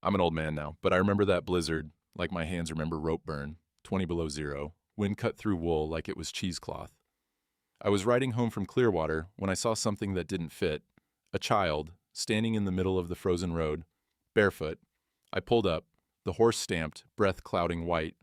I'm an old man now, but I remember that blizzard like my hands remember rope burn, 20 below zero, wind cut through wool like it was cheesecloth. I was riding home from Clearwater when I saw something that didn't fit. A child, standing in the middle of the frozen road, barefoot. I pulled up, the horse stamped, breath clouding white.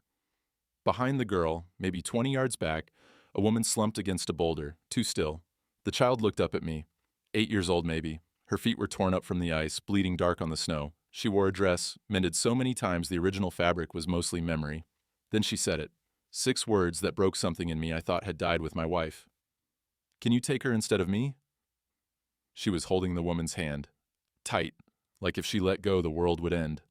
Behind the girl, maybe 20 yards back, a woman slumped against a boulder, too still. The child looked up at me, 8 years old maybe. Her feet were torn up from the ice, bleeding dark on the snow. She wore a dress, mended so many times the original fabric was mostly memory. Then she said it. 6 words that broke something in me I thought had died with my wife. Can you take her instead of me? She was holding the woman's hand. Tight, like if she let go the world would end.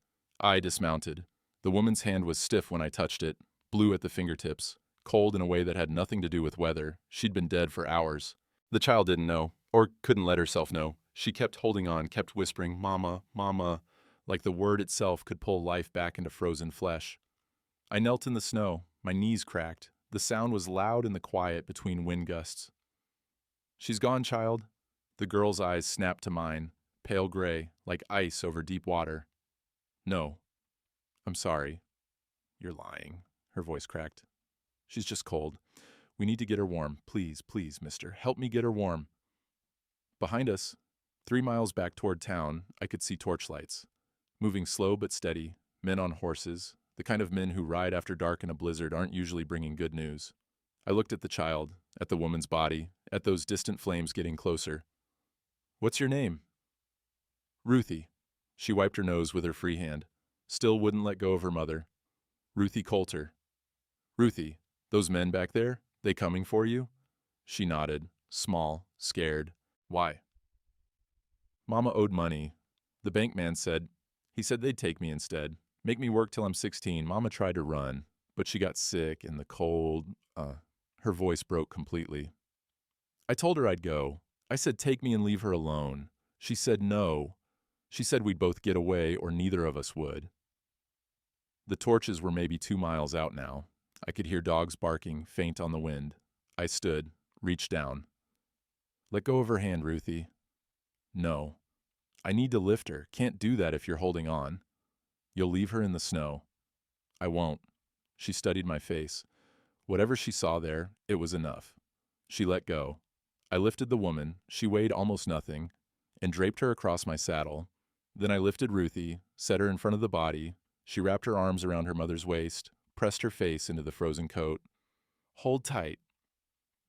I dismounted. The woman's hand was stiff when I touched it, blue at the fingertips, cold in a way that had nothing to do with weather. She'd been dead for hours. The child didn't know, or couldn't let herself know. She kept holding on, kept whispering, "Mama, Mama," like the word itself could pull life back into frozen flesh. I knelt in the snow, my knees cracked. The sound was loud in the quiet between wind gusts. "She's gone, child." The girl's eyes snapped to mine, pale gray, like ice over deep water. "No, I'm sorry." "You're lying." Her voice cracked. "She's just cold. We need to get her warm. Please, please, mister. Help me get her warm." Behind us, 3 miles back toward town, I could see torchlights. Moving slow but steady, men on horses, the kind of men who ride after dark in a blizzard aren't usually bringing good news. I looked at the child, at the woman's body, at those distant flames getting closer. "What's your name?" "Ruthie." She wiped her nose with her free hand. Still wouldn't let go of her mother. "Ruthie Coulter." "Ruthie, those men back there, they coming for you?" She nodded, small, scared. "Why?" "Mama owed money. The bank man said, he said they'd take me instead. Make me work till I'm 16. Mama tried to run, but she got sick and the cold, her voice broke completely. I told her I'd go. I said take me and leave her alone. She said no. She said we'd both get away or neither of us would. The torches were maybe 2 miles out now. I could hear dogs barking, faint on the wind. I stood, reached down. "Let go of her hand, Ruthie." "No. I need to lift her. Can't do that if you're holding on." "You'll leave her in the snow." "I won't." She studied my face. Whatever she saw there, it was enough. She let go. I lifted the woman, she weighed almost nothing, and draped her across my saddle. Then I lifted Ruthie, set her in front of the body. She wrapped her arms around her mother's waist, pressed her face into the frozen coat. "Hold tight."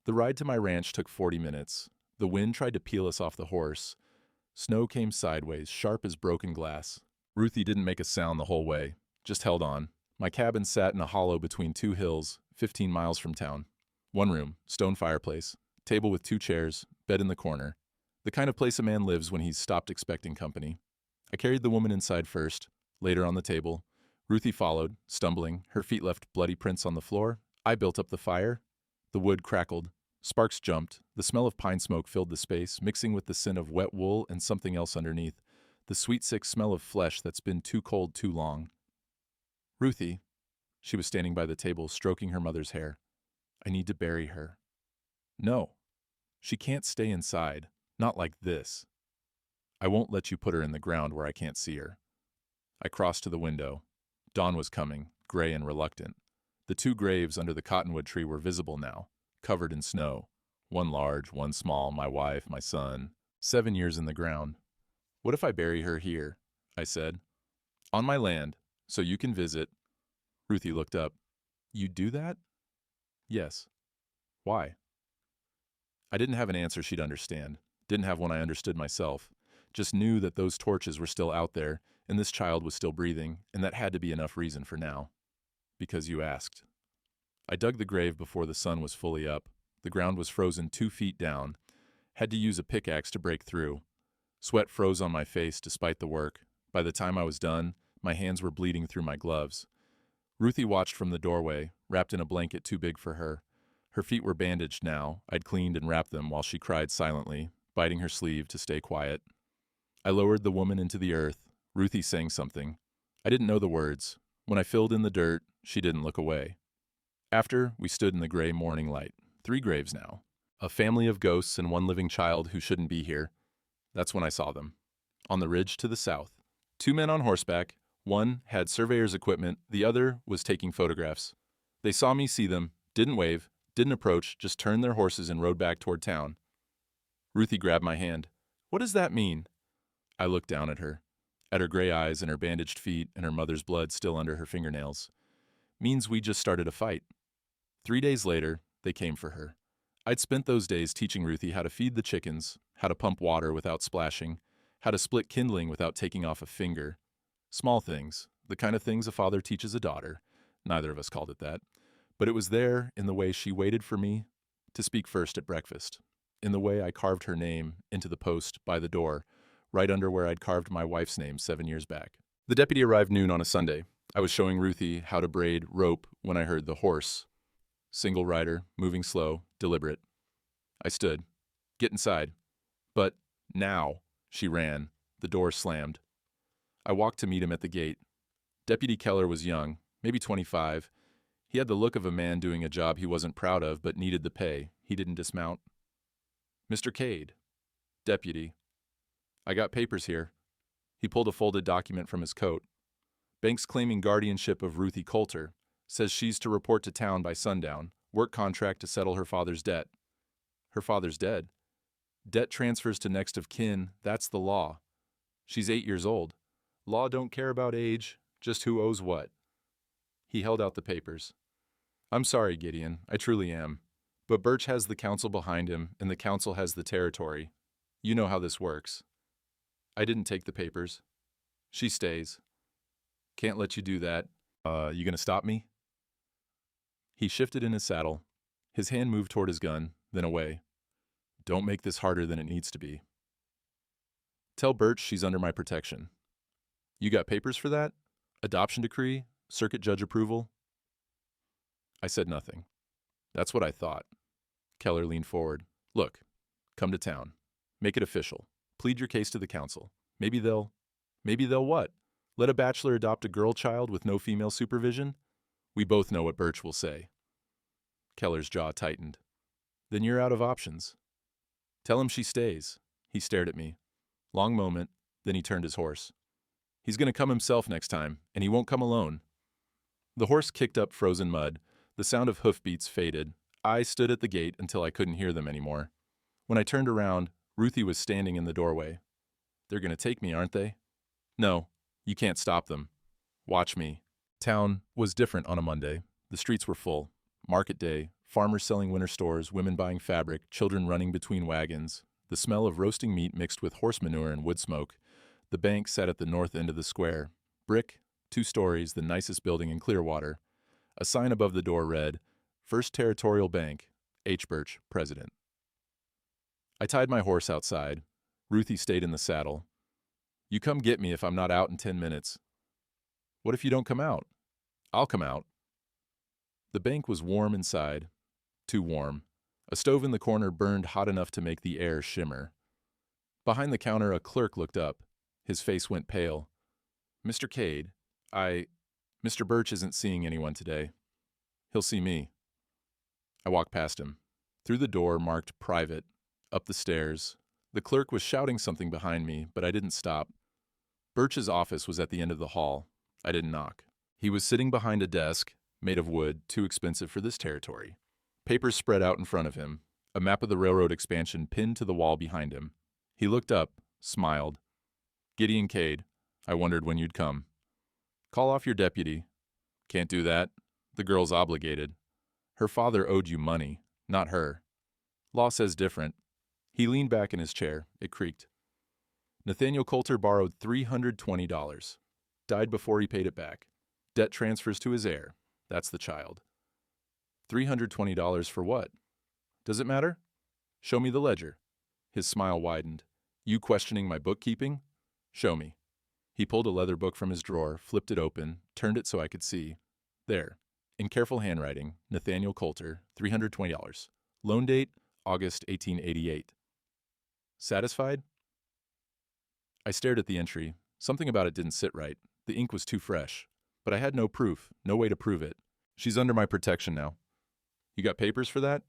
The ride to my ranch took 40 minutes. The wind tried to peel us off the horse. Snow came sideways, sharp as broken glass. Ruthie didn't make a sound the whole way, just held on. My cabin sat in a hollow between 2 hills, 15 miles from town. One room, stone fireplace, table with 2 chairs, bed in the corner. The kind of place a man lives when he's stopped expecting company. I carried the woman inside first, laid her on the table. Ruthie followed, stumbling, her feet left bloody prints on the floor. I built up the fire. The wood crackled. Sparks jumped. The smell of pine smoke filled the space, mixing with the scent of wet wool and something else underneath. The sweet, sick smell of flesh that's been too cold too long. "Ruthie." She was standing by the table, stroking her mother's hair. "I need to bury her." "No. She can't stay inside. Not like this." "I won't let you put her in the ground where I can't see her." I crossed to the window. Dawn was coming, gray and reluctant. The 2 graves under the cottonwood tree were visible now, covered in snow. One large, one small, my wife, my son. 7 years in the ground. "What if I bury her here?" I said. "On my land, so you can visit." Ruthie looked up. "You do that?" "Yes." "Why?" I didn't have an answer she'd understand. Didn't have one I understood myself. Just knew that those torches were still out there, and this child was still breathing, and that had to be enough reason for now. "Because you asked." I dug the grave before the sun was fully up. The ground was frozen 2 feet down. Had to use a pickaxe to break through. Sweat froze on my face despite the work. By the time I was done, my hands were bleeding through my gloves. Ruthie watched from the doorway, wrapped in a blanket too big for her. Her feet were bandaged now. I'd cleaned and wrapped them while she cried silently, biting her sleeve to stay quiet. I lowered the woman into the earth. Ruthie sang something. I didn't know the words. When I filled in the dirt, she didn't look away. After, we stood in the gray morning light. 3 graves now. A family of ghosts and one living child who shouldn't be here. That's when I saw them. On the ridge to the south. 2 men on horseback, One had surveyor's equipment, the other was taking photographs. They saw me see them, didn't wave, didn't approach, just turned their horses and rode back toward town. Ruthie grabbed my hand. What does that mean? I looked down at her gray eyes and her bandaged feet and her mother's blood still under her fingernails. Means we just started a fight. 3 days later, they came for her. I'd spent those days teaching Ruthie how to feed the chickens, how to pump water without splashing, how to split kindling without taking off a finger. Small things, the kind of things a father teaches a daughter. Neither of us called it that. But it was there in the way she waited for me to speak first at breakfast, in the way I carved her name into the post by the door, right under where I'd carved my wife's name 7 years back. The deputy arrived noon on a Sunday. I was showing Ruthie how to braid rope when I heard the horse. Single rider, moving slow, deliberate. I stood. Get inside. But now, she ran. The door slammed. I walked to meet him at the gate. Deputy Keller was young, maybe 25. He had the look of a man doing a job he wasn't proud of but needed the pay. He didn't dismount. Mr. Cade. Deputy. I got papers here. He pulled a folded document from his coat. Bank's claiming guardianship of Ruthie Coulter. Says she's to report to town by sundown. Work contract to settle her father's debt. Her father's dead. Debt transfers to next of kin. That's the law. She's 8 years old. Law don't care about age, just who owes what. He held out the papers. I'm sorry, Gideon. I truly am. But Birch has the council behind him, and the council has the territory. You know how this works. I didn't take the papers. She stays. Can't let you do that. You gonna stop me? He shifted in his saddle. His hand moved toward his gun, then away. Don't make this harder than it needs to be. Tell Birch she's under my protection. You got papers for that? Adoption decree? Circuit judge approval? I said nothing. That's what I thought. Keller leaned forward. Look, come to town. Make it official. Plead your case to the council. Maybe they'll what? Let a bachelor adopt a girl child with no female supervision? We both know what Birch will say. Keller's jaw tightened. Then you're out of options. Tell him she stays. He stared at me. Long moment, then he turned his horse. He's going to come himself next time, and he won't come alone. The horse kicked up frozen mud. The sound of hoofbeats faded. I stood at the gate until I couldn't hear them anymore. When I turned around, Ruthie was standing in the doorway. They're going to take me, aren't they? No, you can't stop them. Watch me. Town was different on a Monday. The streets were full. Market day, farmers selling winter stores, women buying fabric, children running between wagons. The smell of roasting meat mixed with horse manure and wood smoke. The bank sat at the north end of the square. Brick, 2 stories, the nicest building in Clearwater. A sign above the door read, First Territorial Bank, H. Birch, President. I tied my horse outside. Ruthie stayed in the saddle. You come get me if I'm not out in 10 minutes. What if you don't come out? I'll come out. The bank was warm inside. Too warm. A stove in the corner burned hot enough to make the air shimmer. Behind the counter, a clerk looked up. His face went pale. Mr. Cade, Mr. Birch isn't seeing anyone today. He'll see me. I walked past him. Through the door marked private. Up the stairs. The clerk was shouting something behind me, but I didn't stop. Birch's office was at the end of the hall. I didn't knock. He was sitting behind a desk, made of wood, too expensive for this territory. Papers spread out in front of him, a map of the railroad expansion pinned to the wall behind him. He looked up, smiled. Gideon Cade, I wondered when you'd come. Call off your deputy. Can't do that. The girl's obligated. Her father owed you money, not her. Law says different. He leaned back in his chair. It creaked. Nathaniel Coulter borrowed $320. Died before he paid it back. Debt transfers to his heir. That's the child. $320 for what? Does it matter? Show me the ledger. His smile widened. You questioning my bookkeeping? Show me. He pulled a leather book from his drawer, flipped it open, turned it so I could see. There. In careful handwriting, Nathaniel Coulter, $320. Loan date, August 1888. Satisfied? I stared at the entry. Something about it didn't sit right. The ink was too fresh. But I had no proof, no way to prove it. She's under my protection now. You got papers for that?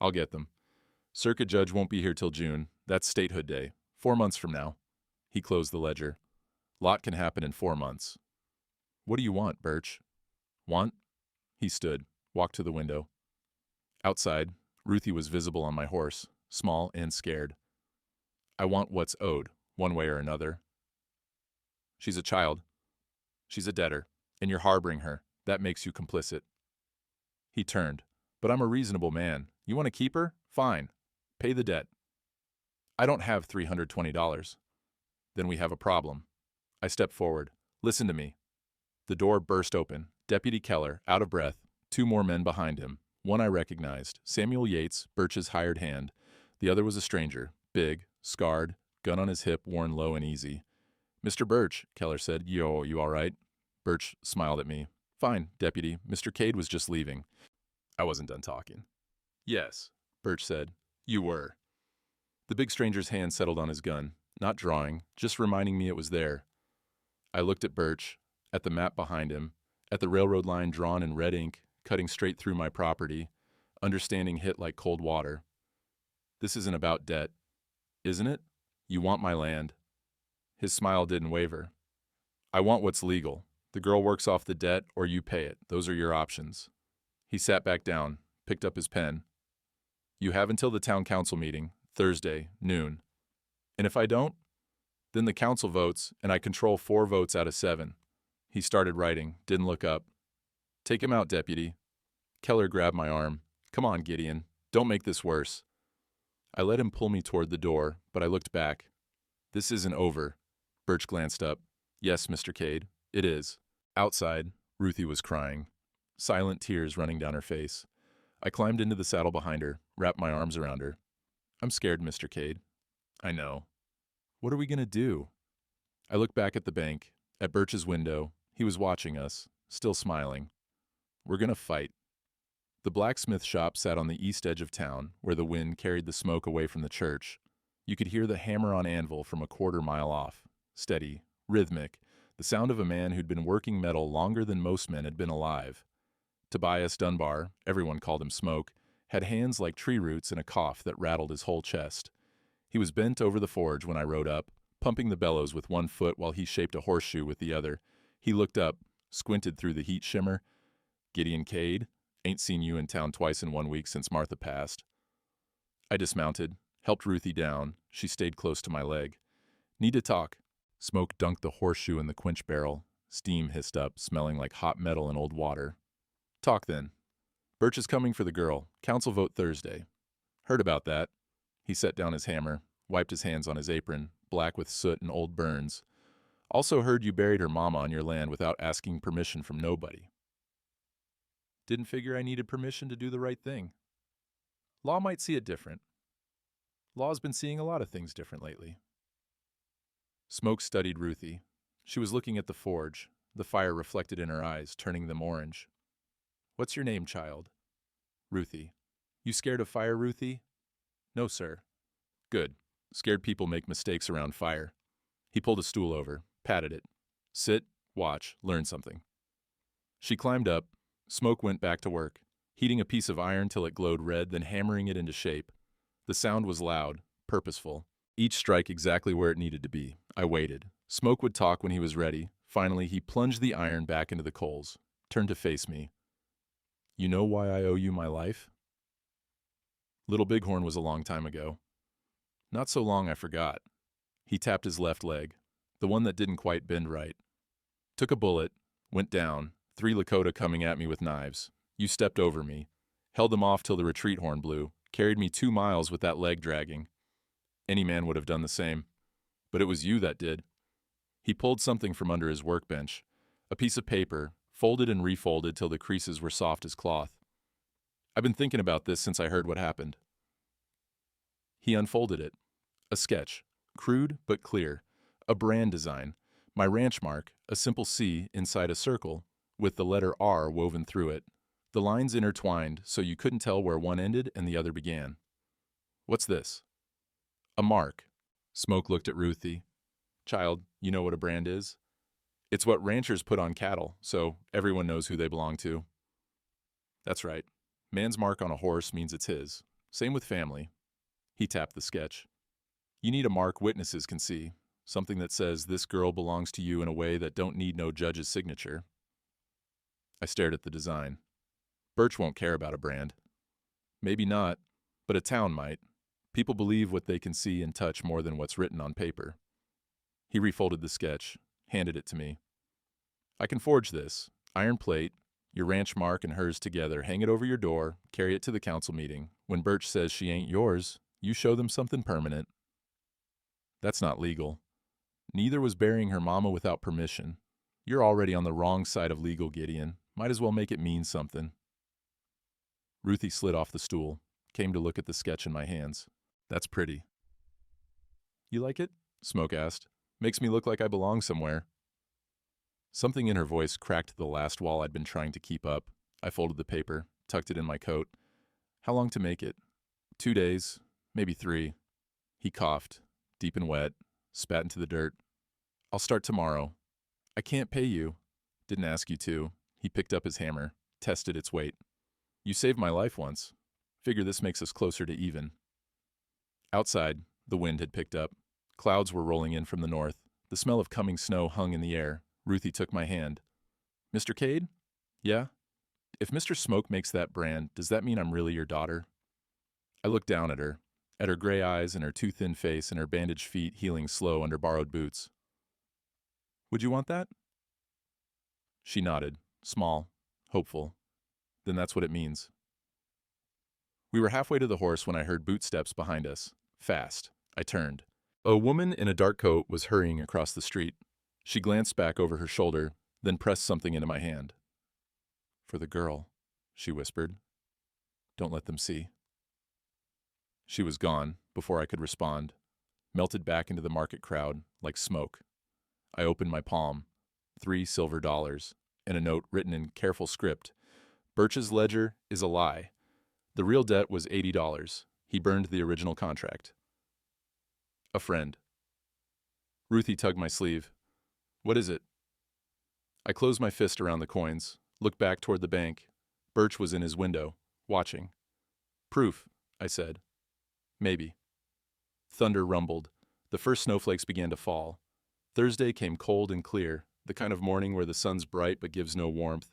I'll get them. Circuit judge won't be here till June. That's statehood day. 4 months from now. He closed the ledger. Lot can happen in 4 months. What do you want, Birch? Want? He stood, walked to the window. Outside, Ruthie was visible on my horse, small and scared. I want what's owed, one way or another. She's a child. She's a debtor, and you're harboring her. That makes you complicit. He turned. But I'm a reasonable man. You want to keep her? Fine. Pay the debt. I don't have $320. Then we have a problem. I stepped forward. Listen to me. The door burst open. Deputy Keller, out of breath, 2 more men behind him. One I recognized, Samuel Yates, Birch's hired hand. The other was a stranger, big, scarred, gun on his hip, worn low and easy. Mr. Birch, Keller said. Yo, you all right? Birch smiled at me. Fine, deputy. Mr. Cade was just leaving. I wasn't done talking. Yes, Birch said. You were. The big stranger's hand settled on his gun, not drawing, just reminding me it was there. I looked at Birch, at the map behind him, at the railroad line drawn in red ink, cutting straight through my property, understanding hit like cold water. This isn't about debt, isn't it? You want my land. His smile didn't waver. I want what's legal. The girl works off the debt or you pay it. Those are your options. He sat back down, picked up his pen. You have until the town council meeting, Thursday, noon. And if I don't, then the council votes and I control 4 votes out of 7. He started writing, didn't look up. Take him out, deputy. Keller grabbed my arm. Come on, Gideon. Don't make this worse. I let him pull me toward the door, but I looked back. This isn't over. Birch glanced up. Yes, Mr. Cade, it is. Outside, Ruthie was crying, silent tears running down her face. I climbed into the saddle behind her, wrapped my arms around her. I'm scared, Mr. Cade. I know. What are we going to do? I looked back at the bank, at Birch's window. He was watching us, still smiling. We're going to fight. The blacksmith shop sat on the east edge of town, where the wind carried the smoke away from the church. You could hear the hammer on anvil from a quarter-mile off, steady, rhythmic, the sound of a man who'd been working metal longer than most men had been alive. Tobias Dunbar, everyone called him Smoke, had hands like tree roots and a cough that rattled his whole chest. He was bent over the forge when I rode up, pumping the bellows with one foot while he shaped a horseshoe with the other. He looked up, squinted through the heat shimmer. Gideon Cade, ain't seen you in town twice in 1 week since Martha passed. I dismounted, helped Ruthie down. She stayed close to my leg. Need to talk. Smoke dunked the horseshoe in the quench barrel. Steam hissed up, smelling like hot metal and old water. Talk then. Birch is coming for the girl. Council vote Thursday. Heard about that. He set down his hammer, wiped his hands on his apron, black with soot and old burns. Also heard you buried her mama on your land without asking permission from nobody. Didn't figure I needed permission to do the right thing. Law might see it different. Law's been seeing a lot of things different lately. Smoke studied Ruthie. She was looking at the forge, the fire reflected in her eyes, turning them orange. What's your name, child? Ruthie. You scared of fire, Ruthie? No, sir. Good. Scared people make mistakes around fire. He pulled a stool over, patted it. Sit, watch, learn something. She climbed up. Smoke went back to work, heating a piece of iron till it glowed red, then hammering it into shape. The sound was loud, purposeful, each strike exactly where it needed to be. I waited. Smoke would talk when he was ready. Finally, he plunged the iron back into the coals, turned to face me. You know why I owe you my life? Little Bighorn was a long time ago. Not so long I forgot. He tapped his left leg, the one that didn't quite bend right. Took a bullet, went down, 3 Lakota coming at me with knives. You stepped over me, held them off till the retreat horn blew, carried me 2 miles with that leg dragging. Any man would have done the same. But it was you that did. He pulled something from under his workbench, a piece of paper, folded and refolded till the creases were soft as cloth. I've been thinking about this since I heard what happened. He unfolded it. A sketch, crude but clear, a brand design, my ranch mark, a simple C inside a circle, with the letter R woven through it, the lines intertwined so you couldn't tell where one ended and the other began. What's this? A mark. Smoke looked at Ruthie. Child, you know what a brand is? It's what ranchers put on cattle, so everyone knows who they belong to. That's right. Man's mark on a horse means it's his. Same with family. He tapped the sketch. You need a mark witnesses can see, something that says this girl belongs to you in a way that don't need no judge's signature. I stared at the design. Birch won't care about a brand. Maybe not, but a town might. People believe what they can see and touch more than what's written on paper. He refolded the sketch, handed it to me. I can forge this. Iron plate, your ranch mark and hers together, hang it over your door, carry it to the council meeting. When Birch says she ain't yours, you show them something permanent. That's not legal. Neither was burying her mama without permission. You're already on the wrong side of legal, Gideon. Might as well make it mean something. Ruthie slid off the stool, came to look at the sketch in my hands. That's pretty. You like it? Smoke asked. Makes me look like I belong somewhere. Something in her voice cracked the last wall I'd been trying to keep up. I folded the paper, tucked it in my coat. How long to make it? 2 days, maybe 3. He coughed, deep and wet, spat into the dirt. I'll start tomorrow. I can't pay you. Didn't ask you to. He picked up his hammer, tested its weight. You saved my life once. Figure this makes us closer to even. Outside, the wind had picked up. Clouds were rolling in from the north. The smell of coming snow hung in the air. Ruthie took my hand. Mr. Cade? Yeah? If Mr. Smoke makes that brand, does that mean I'm really your daughter? I looked down at her gray eyes and her too thin face and her bandaged feet healing slow under borrowed boots. Would you want that? She nodded, small, hopeful. Then that's what it means. We were halfway to the horse when I heard bootsteps behind us. Fast. I turned. A woman in a dark coat was hurrying across the street. She glanced back over her shoulder, then pressed something into my hand. For the girl, she whispered. Don't let them see. She was gone before I could respond, melted back into the market crowd like smoke. I opened my palm, $3 silver, and a note written in careful script. Birch's ledger is a lie. The real debt was $80. He burned the original contract. A friend. Ruthie tugged my sleeve. What is it? I closed my fist around the coins, looked back toward the bank. Birch was in his window, watching. Proof, I said. Maybe. Thunder rumbled. The first snowflakes began to fall. Thursday came cold and clear, the kind of morning where the sun's bright but gives no warmth.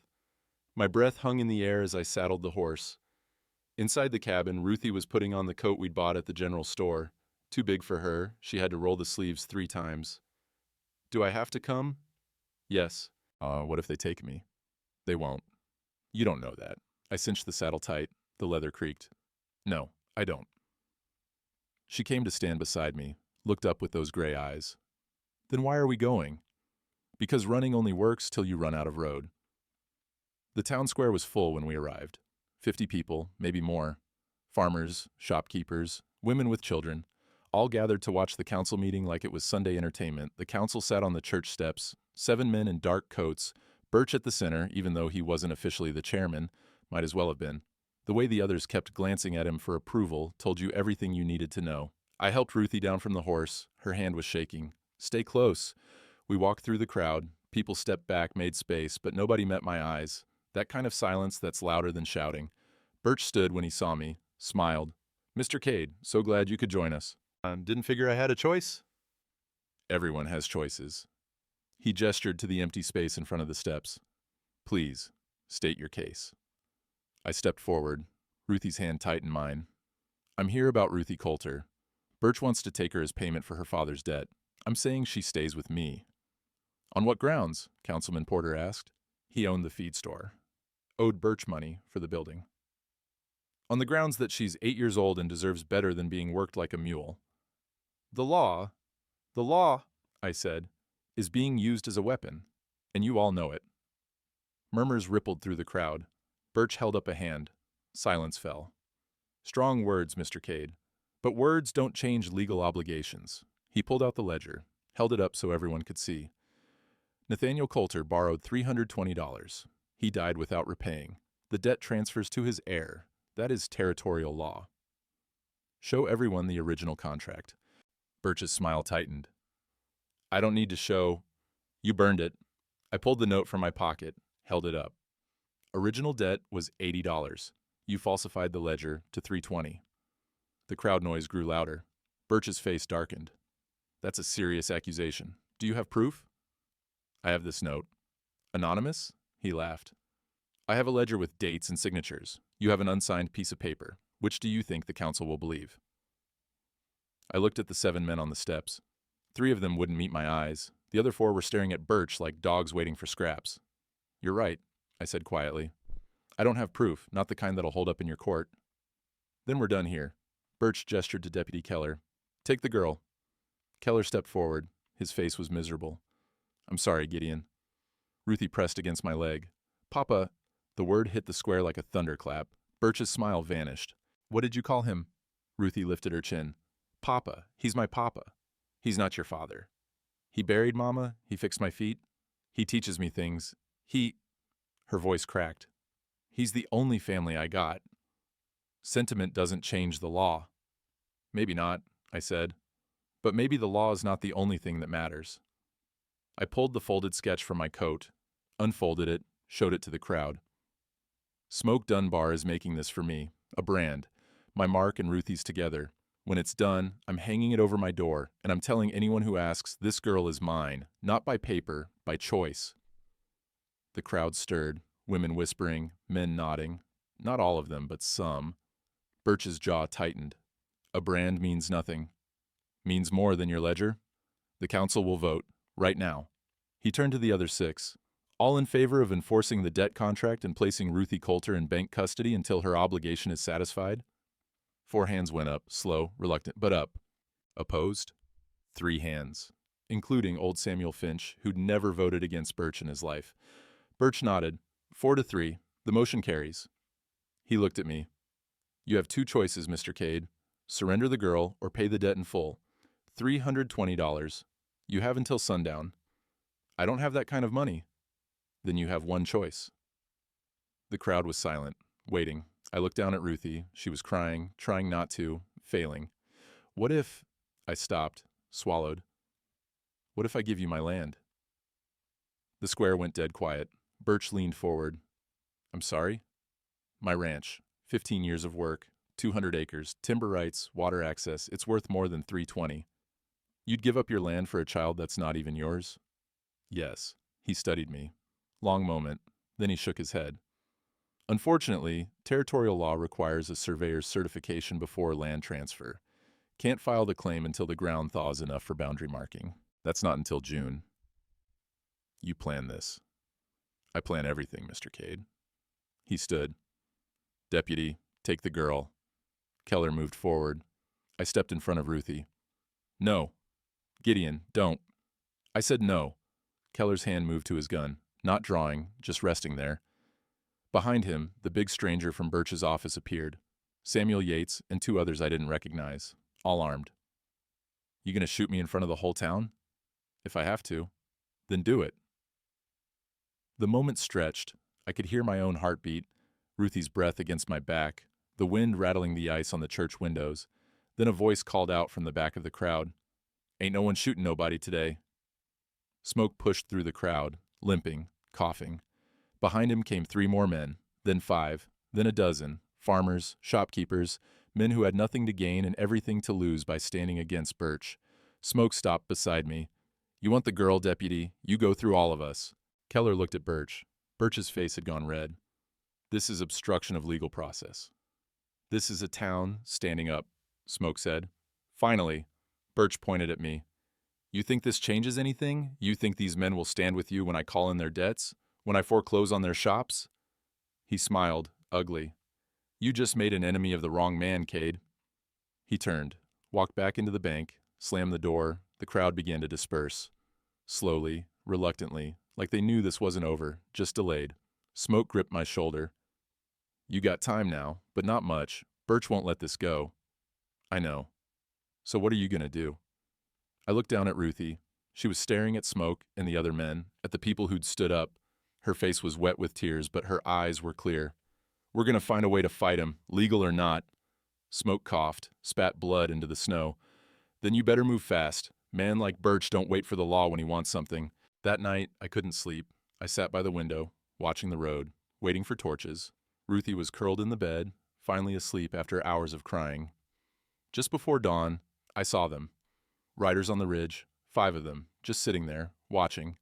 My breath hung in the air as I saddled the horse. Inside the cabin, Ruthie was putting on the coat we'd bought at the general store. Too big for her, she had to roll the sleeves 3 times. Do I have to come? Yes. What if they take me? They won't. You don't know that. I cinched the saddle tight. The leather creaked. No, I don't. She came to stand beside me, looked up with those gray eyes. Then why are we going? Because running only works till you run out of road. The town square was full when we arrived. 50 people, maybe more. Farmers, shopkeepers, women with children, all gathered to watch the council meeting like it was Sunday entertainment. The council sat on the church steps, 7 men in dark coats, Birch at the center, even though he wasn't officially the chairman, might as well have been. The way the others kept glancing at him for approval told you everything you needed to know. I helped Ruthie down from the horse. Her hand was shaking. Stay close. We walked through the crowd. People stepped back, made space, but nobody met my eyes. That kind of silence that's louder than shouting. Birch stood when he saw me, smiled. Mr. Cade, so glad you could join us. Didn't figure I had a choice? Everyone has choices. He gestured to the empty space in front of the steps. Please, state your case. I stepped forward. Ruthie's hand tight in mine. I'm here about Ruthie Coulter. Birch wants to take her as payment for her father's debt. I'm saying she stays with me. On what grounds? Councilman Porter asked. He owned the feed store. Owed Birch money for the building. On the grounds that she's 8 years old and deserves better than being worked like a mule. The law, I said, is being used as a weapon, and you all know it. Murmurs rippled through the crowd. Birch held up a hand. Silence fell. Strong words, Mr. Cade. But words don't change legal obligations. He pulled out the ledger, held it up so everyone could see. Nathaniel Coulter borrowed $320. He died without repaying. The debt transfers to his heir. That is territorial law. Show everyone the original contract. Birch's smile tightened. I don't need to show. You burned it. I pulled the note from my pocket, held it up. Original debt was $80. You falsified the ledger to $320. The crowd noise grew louder. Birch's face darkened. That's a serious accusation. Do you have proof? I have this note. Anonymous? He laughed. I have a ledger with dates and signatures. You have an unsigned piece of paper. Which do you think the council will believe? I looked at the 7 men on the steps. 3 of them wouldn't meet my eyes. The other 4 were staring at Birch like dogs waiting for scraps. You're right, I said quietly. I don't have proof, not the kind that'll hold up in your court. Then we're done here. Birch gestured to Deputy Keller. Take the girl. Keller stepped forward. His face was miserable. I'm sorry, Gideon. Ruthie pressed against my leg. Papa. The word hit the square like a thunderclap. Birch's smile vanished. What did you call him? Ruthie lifted her chin. Papa. He's my papa. He's not your father. He buried Mama. He fixed my feet. He teaches me things. Her voice cracked. He's the only family I got. Sentiment doesn't change the law. Maybe not, I said. But maybe the law is not the only thing that matters. I pulled the folded sketch from my coat, unfolded it, showed it to the crowd. Smoke Dunbar is making this for me, a brand, my mark and Ruthie's together. When it's done, I'm hanging it over my door, and I'm telling anyone who asks, this girl is mine, not by paper, by choice. The crowd stirred, women whispering, men nodding. Not all of them, but some. Birch's jaw tightened. A brand means nothing. Means more than your ledger? The council will vote, right now. He turned to the other 6. All in favor of enforcing the debt contract and placing Ruthie Coulter in bank custody until her obligation is satisfied? 4 hands went up, slow, reluctant, but up. Opposed? 3 hands, including old Samuel Finch, who'd never voted against Birch in his life. Birch nodded. 4-3. The motion carries. He looked at me. You have 2 choices, Mr. Cade. Surrender the girl or pay the debt in full. $320. You have until sundown. I don't have that kind of money. Then you have one choice. The crowd was silent, waiting. I looked down at Ruthie. She was crying, trying not to, failing. What if... I stopped, swallowed. What if I give you my land? The square went dead quiet. Birch leaned forward. I'm sorry? My ranch. 15 years of work. 200 acres. Timber rights, water access. It's worth more than $320. You'd give up your land for a child that's not even yours? Yes. He studied me. Long moment. Then he shook his head. Unfortunately, territorial law requires a surveyor's certification before land transfer. Can't file the claim until the ground thaws enough for boundary marking. That's not until June. You plan this. I plan everything, Mr. Cade. He stood. Deputy, take the girl. Keller moved forward. I stepped in front of Ruthie. No. Gideon, don't. I said no. Keller's hand moved to his gun, not drawing, just resting there. Behind him, the big stranger from Birch's office appeared. Samuel Yates and 2 others I didn't recognize, all armed. You gonna shoot me in front of the whole town? If I have to, then do it. The moment stretched. I could hear my own heartbeat, Ruthie's breath against my back, the wind rattling the ice on the church windows. Then a voice called out from the back of the crowd. Ain't no one shooting nobody today. Smoke pushed through the crowd, limping, coughing. Behind him came 3 more men, then 5, then a dozen, farmers, shopkeepers, men who had nothing to gain and everything to lose by standing against Birch. Smoke stopped beside me. You want the girl, deputy? You go through all of us. Keller looked at Birch. Birch's face had gone red. This is obstruction of legal process. This is a town standing up, Smoke said. Finally, Birch pointed at me. You think this changes anything? You think these men will stand with you when I call in their debts? When I foreclose on their shops? He smiled, ugly. You just made an enemy of the wrong man, Cade. He turned, walked back into the bank, slammed the door. The crowd began to disperse. Slowly, reluctantly, like they knew this wasn't over, just delayed. Smoke gripped my shoulder. You got time now, but not much. Birch won't let this go. I know. So what are you gonna do? I looked down at Ruthie. She was staring at Smoke and the other men, at the people who'd stood up. Her face was wet with tears, but her eyes were clear. We're gonna find a way to fight him, legal or not. Smoke coughed, spat blood into the snow. Then you better move fast. Men like Birch don't wait for the law when he wants something. That night, I couldn't sleep. I sat by the window, watching the road, waiting for torches. Ruthie was curled in the bed, finally asleep after hours of crying. Just before dawn, I saw them. Riders on the ridge, 5 of them, just sitting there, watching.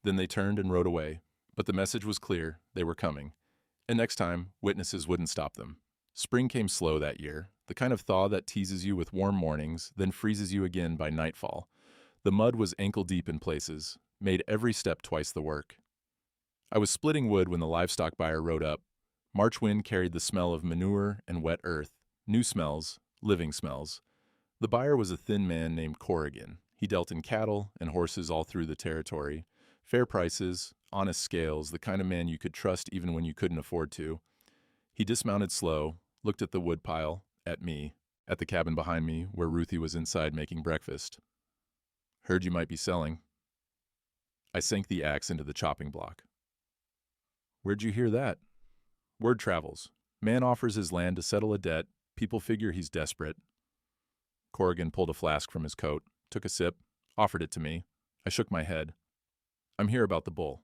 Then they turned and rode away. But the message was clear. They were coming. And next time, witnesses wouldn't stop them. Spring came slow that year, the kind of thaw that teases you with warm mornings, then freezes you again by nightfall. The mud was ankle-deep in places, made every step twice the work. I was splitting wood when the livestock buyer rode up. March wind carried the smell of manure and wet earth, new smells, living smells. The buyer was a thin man named Corrigan. He dealt in cattle and horses all through the territory. Fair prices, honest scales, the kind of man you could trust even when you couldn't afford to. He dismounted slow, looked at the woodpile, at me, at the cabin behind me where Ruthie was inside making breakfast. Heard you might be selling. I sank the axe into the chopping block. Where'd you hear that? Word travels. Man offers his land to settle a debt. People figure he's desperate. Corrigan pulled a flask from his coat, took a sip, offered it to me. I shook my head. I'm here about the bull.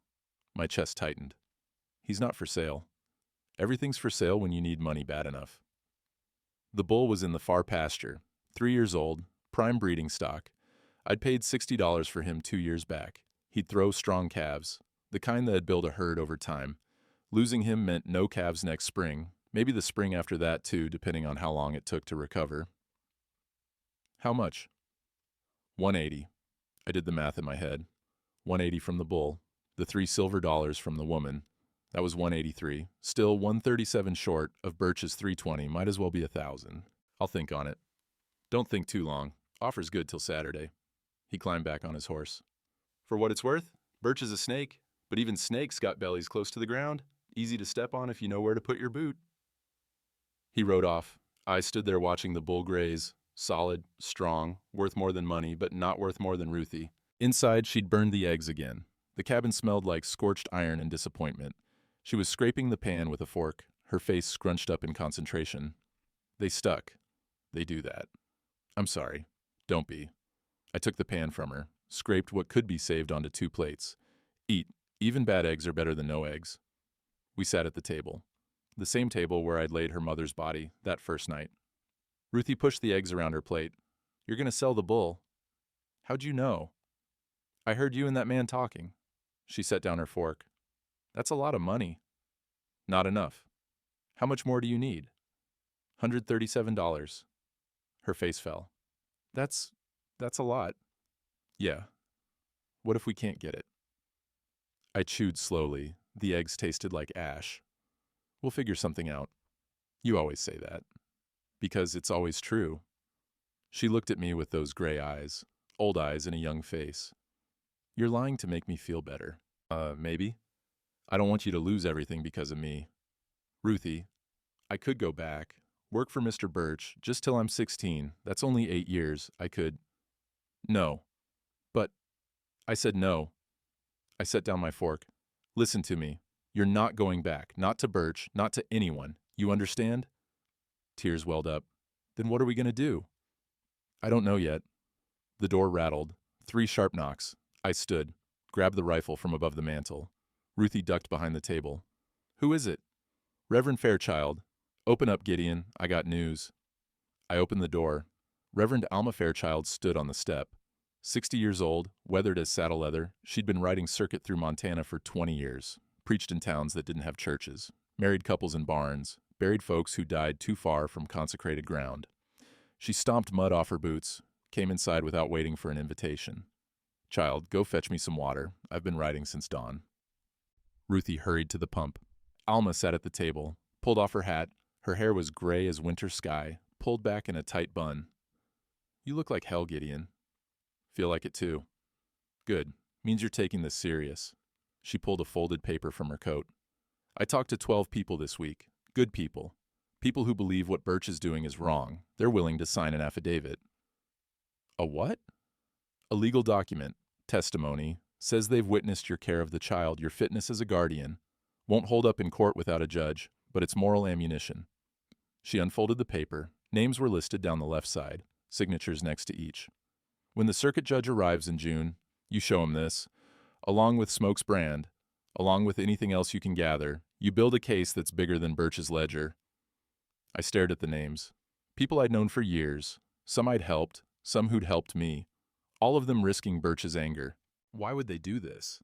My chest tightened. He's not for sale. Everything's for sale when you need money bad enough. The bull was in the far pasture, 3 years old, prime breeding stock. I'd paid $60 for him 2 years back. He'd throw strong calves, the kind that had built a herd over time. Losing him meant no calves next spring, maybe the spring after that too, depending on how long it took to recover. How much? $180. I did the math in my head. $180 from the bull, the $3 silver from the woman. That was $183. Still $137 short of Birch's $320. Might as well be $1,000. I'll think on it. Don't think too long. Offer's good till Saturday. He climbed back on his horse. For what it's worth, Birch is a snake, but even snakes got bellies close to the ground. Easy to step on if you know where to put your boot. He rode off. I stood there watching the bull graze. Solid, strong, worth more than money, but not worth more than Ruthie. Inside, she'd burned the eggs again. The cabin smelled like scorched iron and disappointment. She was scraping the pan with a fork, her face scrunched up in concentration. They stuck. They do that. I'm sorry. Don't be. I took the pan from her, scraped what could be saved onto 2 plates. Eat. Even bad eggs are better than no eggs. We sat at the table. The same table where I'd laid her mother's body that first night. Ruthie pushed the eggs around her plate. You're going to sell the bull. How'd you know? I heard you and that man talking. She set down her fork. That's a lot of money. Not enough. How much more do you need? $137. Her face fell. That's a lot. Yeah. What if we can't get it? I chewed slowly. The eggs tasted like ash. We'll figure something out. You always say that. Because it's always true. She looked at me with those gray eyes, old eyes in a young face. You're lying to make me feel better. Maybe. I don't want you to lose everything because of me. Ruthie, I could go back, work for Mr. Birch, just till I'm 16. That's only 8 years. I could. No. But I said no. I set down my fork. Listen to me. You're not going back. Not to Birch, not to anyone. You understand? Tears welled up. Then what are we going to do? I don't know yet. The door rattled. 3 sharp knocks. I stood, grabbed the rifle from above the mantel. Ruthie ducked behind the table. Who is it? Reverend Fairchild. Open up, Gideon. I got news. I opened the door. Reverend Alma Fairchild stood on the step. 60 years old, weathered as saddle leather, she'd been riding circuit through Montana for 20 years, preached in towns that didn't have churches, married couples in barns, buried folks who died too far from consecrated ground. She stomped mud off her boots, came inside without waiting for an invitation. Child, go fetch me some water. I've been riding since dawn. Ruthie hurried to the pump. Alma sat at the table, pulled off her hat. Her hair was gray as winter sky, pulled back in a tight bun. You look like hell, Gideon. Feel like it too. Good. Means you're taking this serious. She pulled a folded paper from her coat. I talked to 12 people this week. Good people. People who believe what Birch is doing is wrong. They're willing to sign an affidavit. A what? A legal document. Testimony. Says they've witnessed your care of the child, your fitness as a guardian. Won't hold up in court without a judge, but it's moral ammunition. She unfolded the paper. Names were listed down the left side, signatures next to each. When the circuit judge arrives in June, you show him this, along with Smoke's brand, along with anything else you can gather. You build a case that's bigger than Birch's ledger. I stared at the names. People I'd known for years, some I'd helped, some who'd helped me, all of them risking Birch's anger. Why would they do this?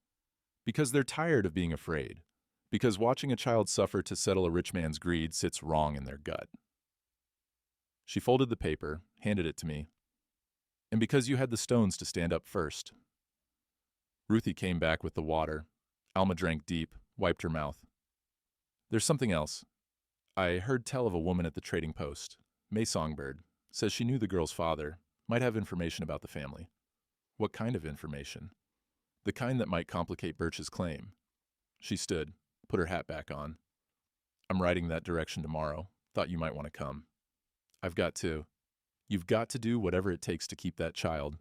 Because they're tired of being afraid. Because watching a child suffer to settle a rich man's greed sits wrong in their gut. She folded the paper, handed it to me. And because you had the stones to stand up first. Ruthie came back with the water. Alma drank deep, wiped her mouth. There's something else. I heard tell of a woman at the trading post. May Songbird. Says she knew the girl's father. Might have information about the family. What kind of information? The kind that might complicate Birch's claim. She stood, put her hat back on. I'm riding that direction tomorrow. Thought you might want to come. You've got to do whatever it takes to keep that child.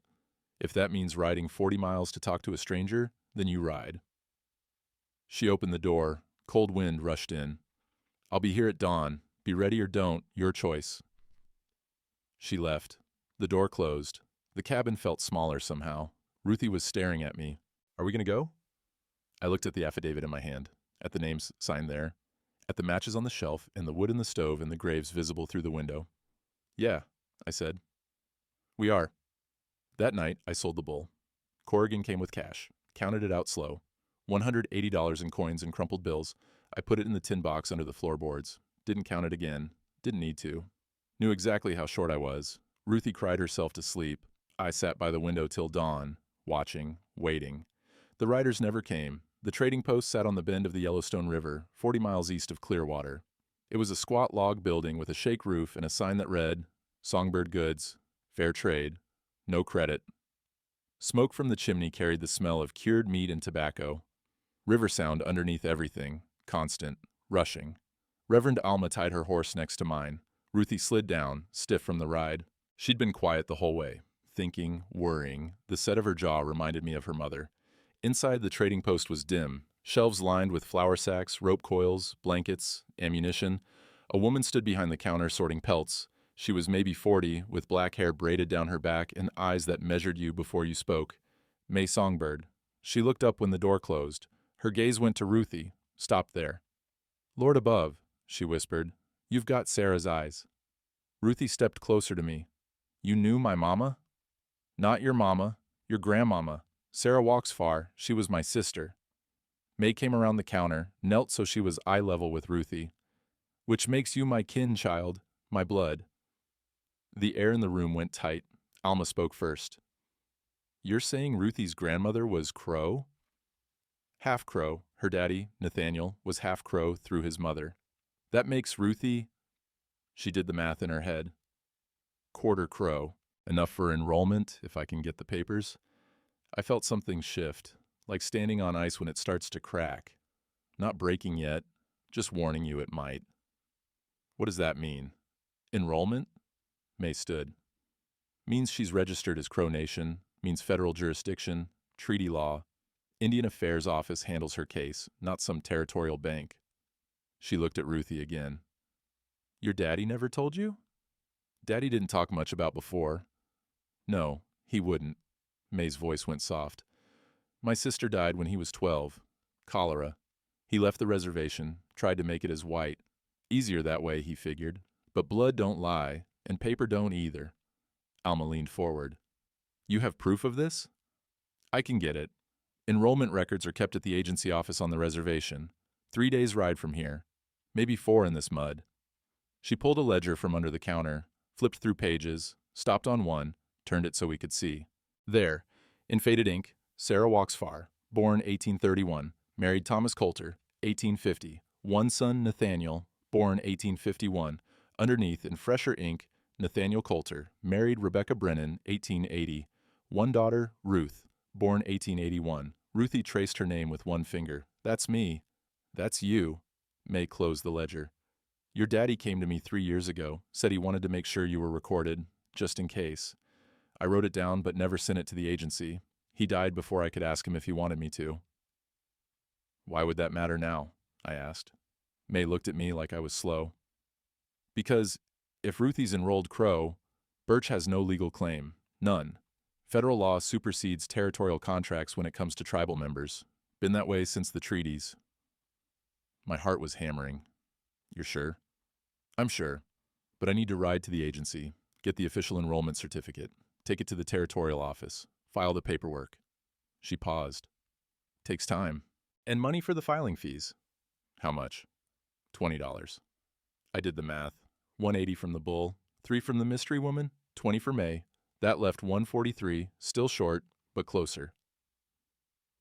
If that means riding 40 miles to talk to a stranger, then you ride. She opened the door. Cold wind rushed in. I'll be here at dawn. Be ready or don't, your choice. She left. The door closed. The cabin felt smaller somehow. Ruthie was staring at me. Are we going to go? I looked at the affidavit in my hand, at the names signed there, at the matches on the shelf and the wood in the stove and the graves visible through the window. Yeah, I said. We are. That night, I sold the bull. Corrigan came with cash, counted it out slow. $180 in coins and crumpled bills. I put it in the tin box under the floorboards. Didn't count it again. Didn't need to. Knew exactly how short I was. Ruthie cried herself to sleep. I sat by the window till dawn, watching, waiting. The riders never came. The trading post sat on the bend of the Yellowstone River, 40 miles east of Clearwater. It was a squat log building with a shake roof and a sign that read, Songbird Goods, Fair Trade, No Credit. Smoke from the chimney carried the smell of cured meat and tobacco. River sound underneath everything, constant, rushing. Reverend Alma tied her horse next to mine. Ruthie slid down, stiff from the ride. She'd been quiet the whole way, thinking, worrying. The set of her jaw reminded me of her mother. Inside, the trading post was dim, shelves lined with flour sacks, rope coils, blankets, ammunition. A woman stood behind the counter sorting pelts. She was maybe 40, with black hair braided down her back and eyes that measured you before you spoke. May Songbird. She looked up when the door closed. Her gaze went to Ruthie, stopped there. Lord above, she whispered, you've got Sarah's eyes. Ruthie stepped closer to me. You knew my mama? Not your mama, your grandmama. Sarah walks far, she was my sister. May came around the counter, knelt so she was eye level with Ruthie. Which makes you my kin, child, my blood. The air in the room went tight. Alma spoke first. You're saying Ruthie's grandmother was Crow? Half Crow, her daddy, Nathaniel, was half Crow through his mother. That makes Ruthie... She did the math in her head. Quarter Crow. Enough for enrollment, if I can get the papers. I felt something shift, like standing on ice when it starts to crack. Not breaking yet, just warning you it might. What does that mean? Enrollment? May stood. Means she's registered as Crow Nation, means federal jurisdiction, treaty law. Indian Affairs Office handles her case, not some territorial bank. She looked at Ruthie again. Your daddy never told you? Daddy didn't talk much about before. No, he wouldn't. May's voice went soft. My sister died when he was 12. Cholera. He left the reservation, tried to make it as white. Easier that way, he figured. But blood don't lie, and paper don't either. Alma leaned forward. You have proof of this? I can get it. Enrollment records are kept at the agency office on the reservation. 3 days' ride from here. Maybe 4 in this mud. She pulled a ledger from under the counter, flipped through pages, stopped on one, turned it so we could see. There, in faded ink, Sarah Walks Far, born 1831, married Thomas Coulter, 1850, one son Nathaniel, born 1851, underneath in fresher ink, Nathaniel Coulter, married Rebecca Brennan, 1880, one daughter, Ruth, born 1881. Ruthie traced her name with one finger. That's me. That's you. May closed the ledger. Your daddy came to me 3 years ago, said he wanted to make sure you were recorded, just in case. I wrote it down but never sent it to the agency. He died before I could ask him if he wanted me to. Why would that matter now? I asked. May looked at me like I was slow. Because if Ruthie's enrolled Crow, Birch has no legal claim. None. Federal law supersedes territorial contracts when it comes to tribal members. Been that way since the treaties. My heart was hammering. You're sure? I'm sure. But I need to ride to the agency, get the official enrollment certificate, take it to the territorial office, file the paperwork. She paused. Takes time. And money for the filing fees. How much? $20. I did the math. 180 from the bull, 3 from the mystery woman, 20 for May. That left 143, still short, but closer.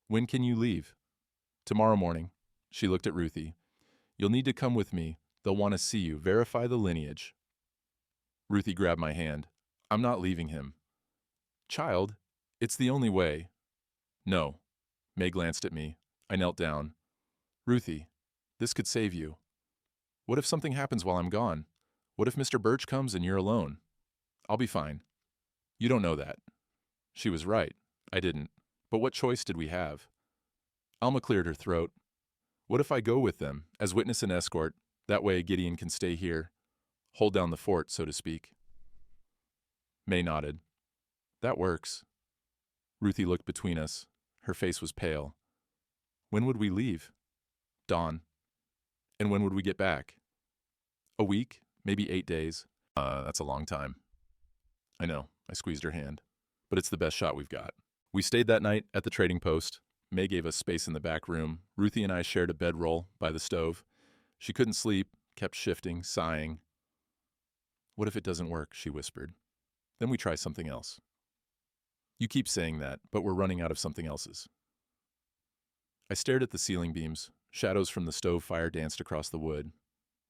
When can you leave? Tomorrow morning. She looked at Ruthie. You'll need to come with me. They'll want to see you. Verify the lineage. Ruthie grabbed my hand. I'm not leaving him. Child, it's the only way. No. May glanced at me. I knelt down. Ruthie, this could save you. What if something happens while I'm gone? What if Mr. Birch comes and you're alone? I'll be fine. You don't know that. She was right. I didn't. But what choice did we have? Alma cleared her throat. What if I go with them, as witness and escort? That way Gideon can stay here. Hold down the fort, so to speak. May nodded. That works. Ruthie looked between us. Her face was pale. When would we leave? Dawn. And when would we get back? A week, maybe 8 days. That's a long time. I know, I squeezed her hand. But it's the best shot we've got. We stayed that night at the trading post. May gave us space in the back room. Ruthie and I shared a bedroll by the stove. She couldn't sleep, kept shifting, sighing. What if it doesn't work, she whispered. Then we try something else. You keep saying that, but we're running out of something else's. I stared at the ceiling beams. Shadows from the stove fire danced across the wood.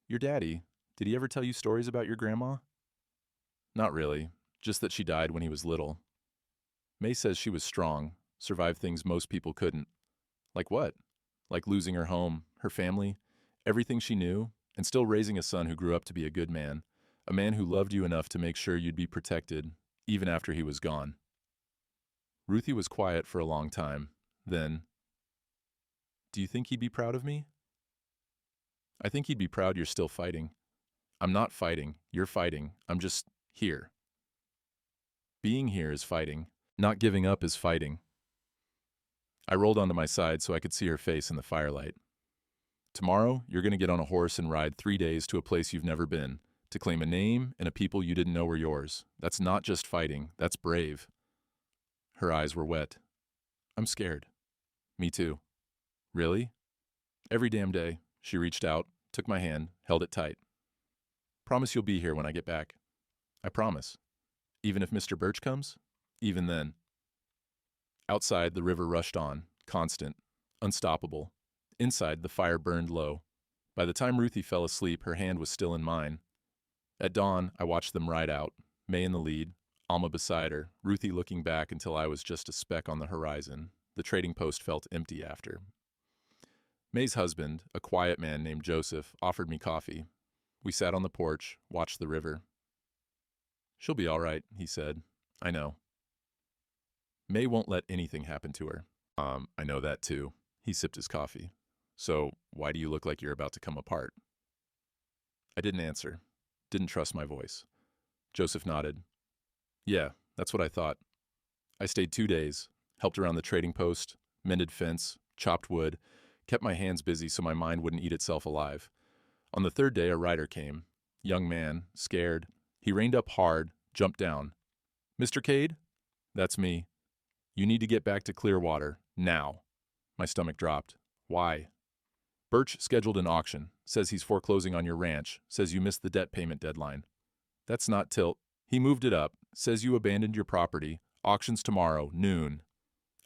Your daddy, did he ever tell you stories about your grandma? Not really, just that she died when he was little. May says she was strong, survived things most people couldn't. Like what? Like losing her home, her family, everything she knew, and still raising a son who grew up to be a good man, a man who loved you enough to make sure you'd be protected, even after he was gone. Ruthie was quiet for a long time. Then, do you think he'd be proud of me? I think he'd be proud you're still fighting. I'm not fighting. You're fighting. I'm just here. Being here is fighting. Not giving up is fighting. I rolled onto my side so I could see her face in the firelight. Tomorrow, you're going to get on a horse and ride 3 days to a place you've never been, to claim a name and a people you didn't know were yours. That's not just fighting. That's brave. Her eyes were wet. I'm scared. Me too. Really? Every damn day. She reached out, took my hand, held it tight. Promise you'll be here when I get back. I promise. Even if Mr. Birch comes? Even then. Outside, the river rushed on, constant, unstoppable. Inside, the fire burned low. By the time Ruthie fell asleep, her hand was still in mine. At dawn, I watched them ride out, May in the lead, Alma beside her, Ruthie looking back until I was just a speck on the horizon. The trading post felt empty after. May's husband, a quiet man named Joseph, offered me coffee. We sat on the porch, watched the river. She'll be all right, he said. I know. May won't let anything happen to her. I know that too. He sipped his coffee. So, why do you look like you're about to come apart? I didn't answer. Didn't trust my voice. Joseph nodded. Yeah, that's what I thought. I stayed 2 days, helped around the trading post, mended fence, chopped wood, kept my hands busy so my mind wouldn't eat itself alive. On the 3rd day, a rider came. Young man, scared. He reined up hard, jumped down. Mr. Cade? That's me. You need to get back to Clearwater, now. My stomach dropped. Why? Birch scheduled an auction. Says he's foreclosing on your ranch. Says you missed the debt payment deadline. That's not till. He moved it up. Says you abandoned your property. Auctions tomorrow, noon.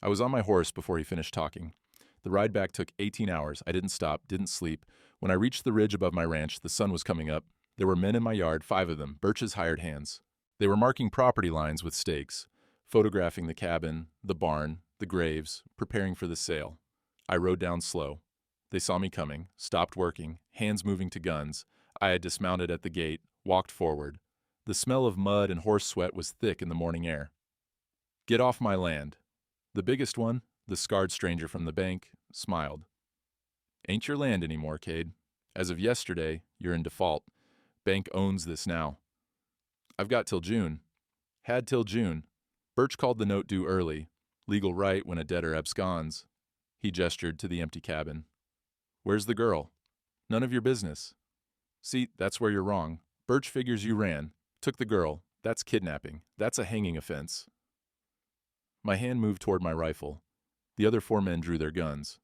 I was on my horse before he finished talking. The ride back took 18 hours. I didn't stop, didn't sleep. When I reached the ridge above my ranch, the sun was coming up. There were men in my yard, 5 of them, Birch's hired hands. They were marking property lines with stakes, photographing the cabin, the barn, the graves, preparing for the sale. I rode down slow. They saw me coming, stopped working, hands moving to guns. I had dismounted at the gate, walked forward. The smell of mud and horse sweat was thick in the morning air. Get off my land. The biggest one, the scarred stranger from the bank, smiled. Ain't your land anymore, Cade. As of yesterday, you're in default. Bank owns this now. I've got till June. Had till June. Birch called the note due early. Legal right when a debtor absconds. He gestured to the empty cabin. Where's the girl? None of your business. See, that's where you're wrong. Birch figures you ran, took the girl. That's kidnapping. That's a hanging offense. My hand moved toward my rifle. The other 4 men drew their guns.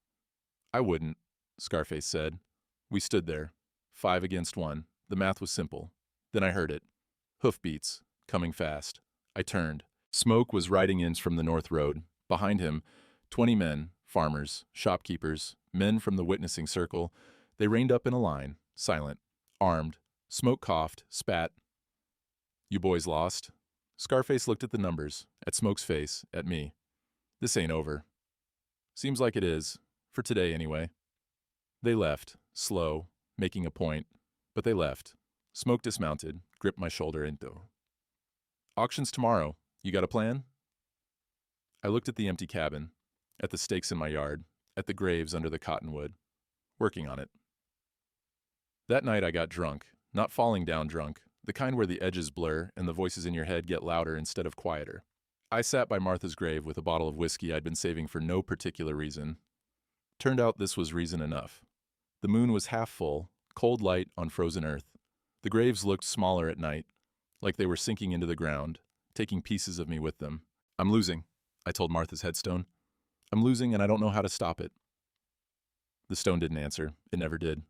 I wouldn't, Scarface said. We stood there, 5 against 1. The math was simple. Then I heard it. Hoofbeats, coming fast. I turned. Smoke was riding in from the north road. Behind him, 20 men, farmers, shopkeepers, men from the witnessing circle. They reined up in a line, silent, armed. Smoke coughed, spat. You boys lost? Scarface looked at the numbers, at Smoke's face, at me. This ain't over. Seems like it is, for today anyway. They left, slow, making a point, but they left. Smoke dismounted, gripped my shoulder into. Auction's tomorrow. You got a plan? I looked at the empty cabin, at the stakes in my yard, at the graves under the cottonwood. Working on it. That night I got drunk, not falling down drunk, the kind where the edges blur and the voices in your head get louder instead of quieter. I sat by Martha's grave with a bottle of whiskey I'd been saving for no particular reason. Turned out this was reason enough. The moon was half full, cold light on frozen earth. The graves looked smaller at night, like they were sinking into the ground, taking pieces of me with them. I'm losing, I told Martha's headstone. I'm losing and I don't know how to stop it. The stone didn't answer. It never did.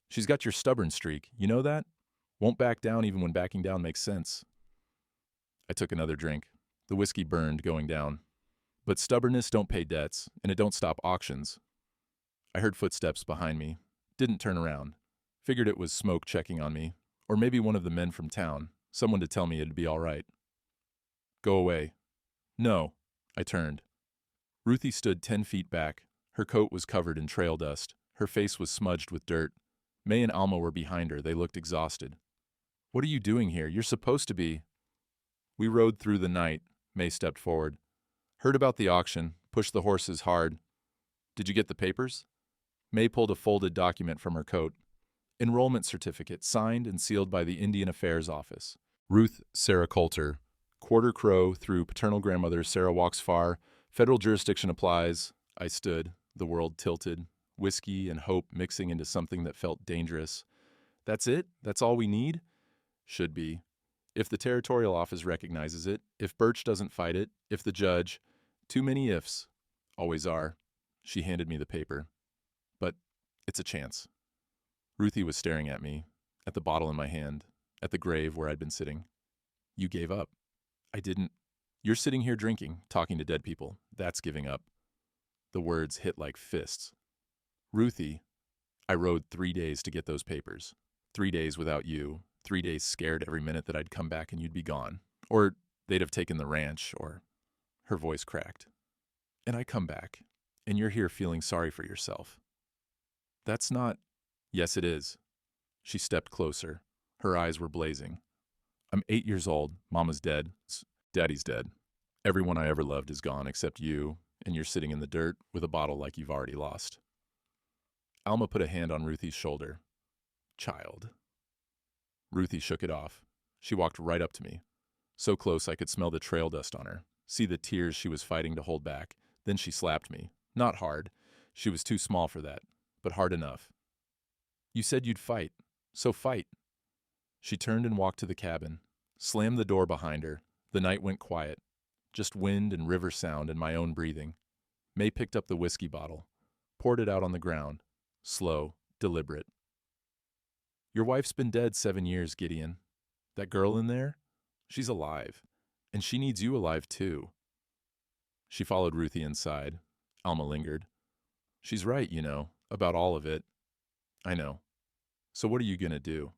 She's got your stubborn streak, you know that? Won't back down even when backing down makes sense. I took another drink. The whiskey burned going down. But stubbornness don't pay debts, and it don't stop auctions. I heard footsteps behind me. Didn't turn around. Figured it was Smoke checking on me, or maybe one of the men from town, someone to tell me it'd be all right. Go away. No. I turned. Ruthie stood 10 feet back. Her coat was covered in trail dust. Her face was smudged with dirt. May and Alma were behind her. They looked exhausted. What are you doing here? You're supposed to be. We rode through the night. May stepped forward. Heard about the auction. Pushed the horses hard. Did you get the papers? May pulled a folded document from her coat. Enrollment certificate, signed and sealed by the Indian Affairs Office. Ruth Sarah Coulter. Quarter Crow through paternal grandmother Sarah walks far. Federal jurisdiction applies. I stood. The world tilted. Whiskey and hope mixing into something that felt dangerous. That's it? That's all we need? Should be. If the territorial office recognizes it, if Birch doesn't fight it, if the judge. Too many ifs. Always are. She handed me the paper. But it's a chance. Ruthie was staring at me, at the bottle in my hand, at the grave where I'd been sitting. You gave up. I didn't. You're sitting here drinking, talking to dead people. That's giving up. The words hit like fists. Ruthie, I rode 3 days to get those papers. 3 days without you. 3 days scared every minute that I'd come back and you'd be gone. Or they'd have taken the ranch, or... Her voice cracked. And I come back, and you're here feeling sorry for yourself. That's not... Yes, it is. She stepped closer. Her eyes were blazing. I'm 8 years old. Mama's dead. Daddy's dead. Everyone I ever loved is gone except you, and you're sitting in the dirt with a bottle like you've already lost. Alma put a hand on Ruthie's shoulder. Child. Ruthie shook it off. She walked right up to me. So close I could smell the trail dust on her, see the tears she was fighting to hold back. Then she slapped me. Not hard. She was too small for that, but hard enough. You said you'd fight, so fight. She turned and walked to the cabin, slammed the door behind her. The night went quiet, just wind and river sound and my own breathing. May picked up the whiskey bottle, poured it out on the ground, slow, deliberate. Your wife's been dead 7 years, Gideon. That girl in there? She's alive, and she needs you alive too. She followed Ruthie inside. Alma lingered. She's right, you know, about all of it. I know. So what are you gonna do?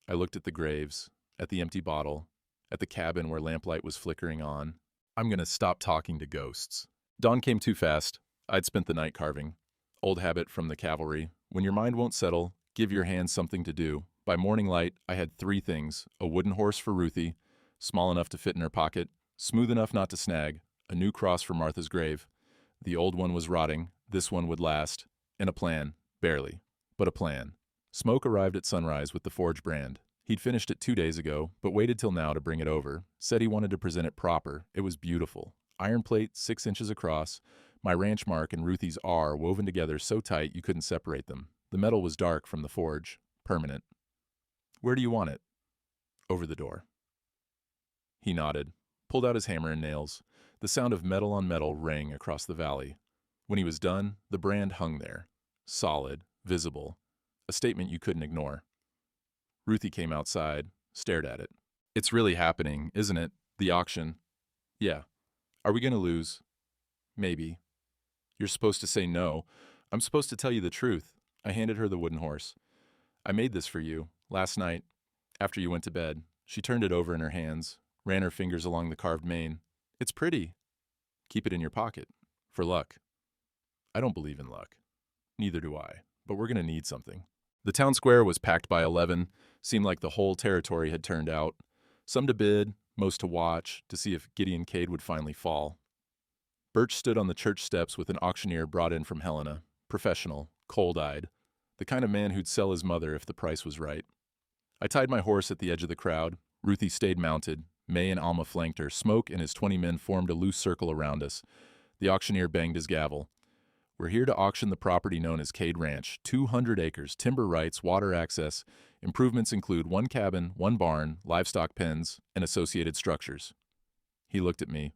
I looked at the graves, at the empty bottle, at the cabin where lamplight was flickering on. I'm gonna stop talking to ghosts. Dawn came too fast. I'd spent the night carving. Old habit from the cavalry. When your mind won't settle, give your hands something to do. By morning light, I had 3 things. A wooden horse for Ruthie, small enough to fit in her pocket, smooth enough not to snag, a new cross for Martha's grave. The old one was rotting, this one would last, and a plan, barely, but a plan. Smoke arrived at sunrise with the Forge brand. He'd finished it 2 days ago, but waited till now to bring it over. Said he wanted to present it proper. It was beautiful. Iron plate 6 inches across, my ranch mark and Ruthie's R woven together so tight you couldn't separate them. The metal was dark from the forge, permanent. Where do you want it? Over the door. He nodded, pulled out his hammer and nails. The sound of metal on metal rang across the valley. When he was done, the brand hung there, solid, visible. a statement you couldn't ignore. Ruthie came outside, stared at it. It's really happening, isn't it? The auction. Yeah. Are we going to lose? Maybe. You're supposed to say no. I'm supposed to tell you the truth. I handed her the wooden horse. I made this for you, last night, after you went to bed. She turned it over in her hands, ran her fingers along the carved mane. It's pretty. Keep it in your pocket. For luck. I don't believe in luck. Neither do I. But we're going to need something. The town square was packed by 11. Seemed like the whole territory had turned out. Some to bid, most to watch, to see if Gideon Cade would finally fall. Birch stood on the church steps with an auctioneer brought in from Helena. Professional, cold-eyed. The kind of man who'd sell his mother if the price was right. I tied my horse at the edge of the crowd. Ruthie stayed mounted. May and Alma flanked her. Smoke and his 20 men formed a loose circle around us. The auctioneer banged his gavel. We're here to auction the property known as Cade Ranch. 200 acres, timber rights, water access. Improvements include 1 cabin, 1 barn, livestock pens, and associated structures. He looked at me.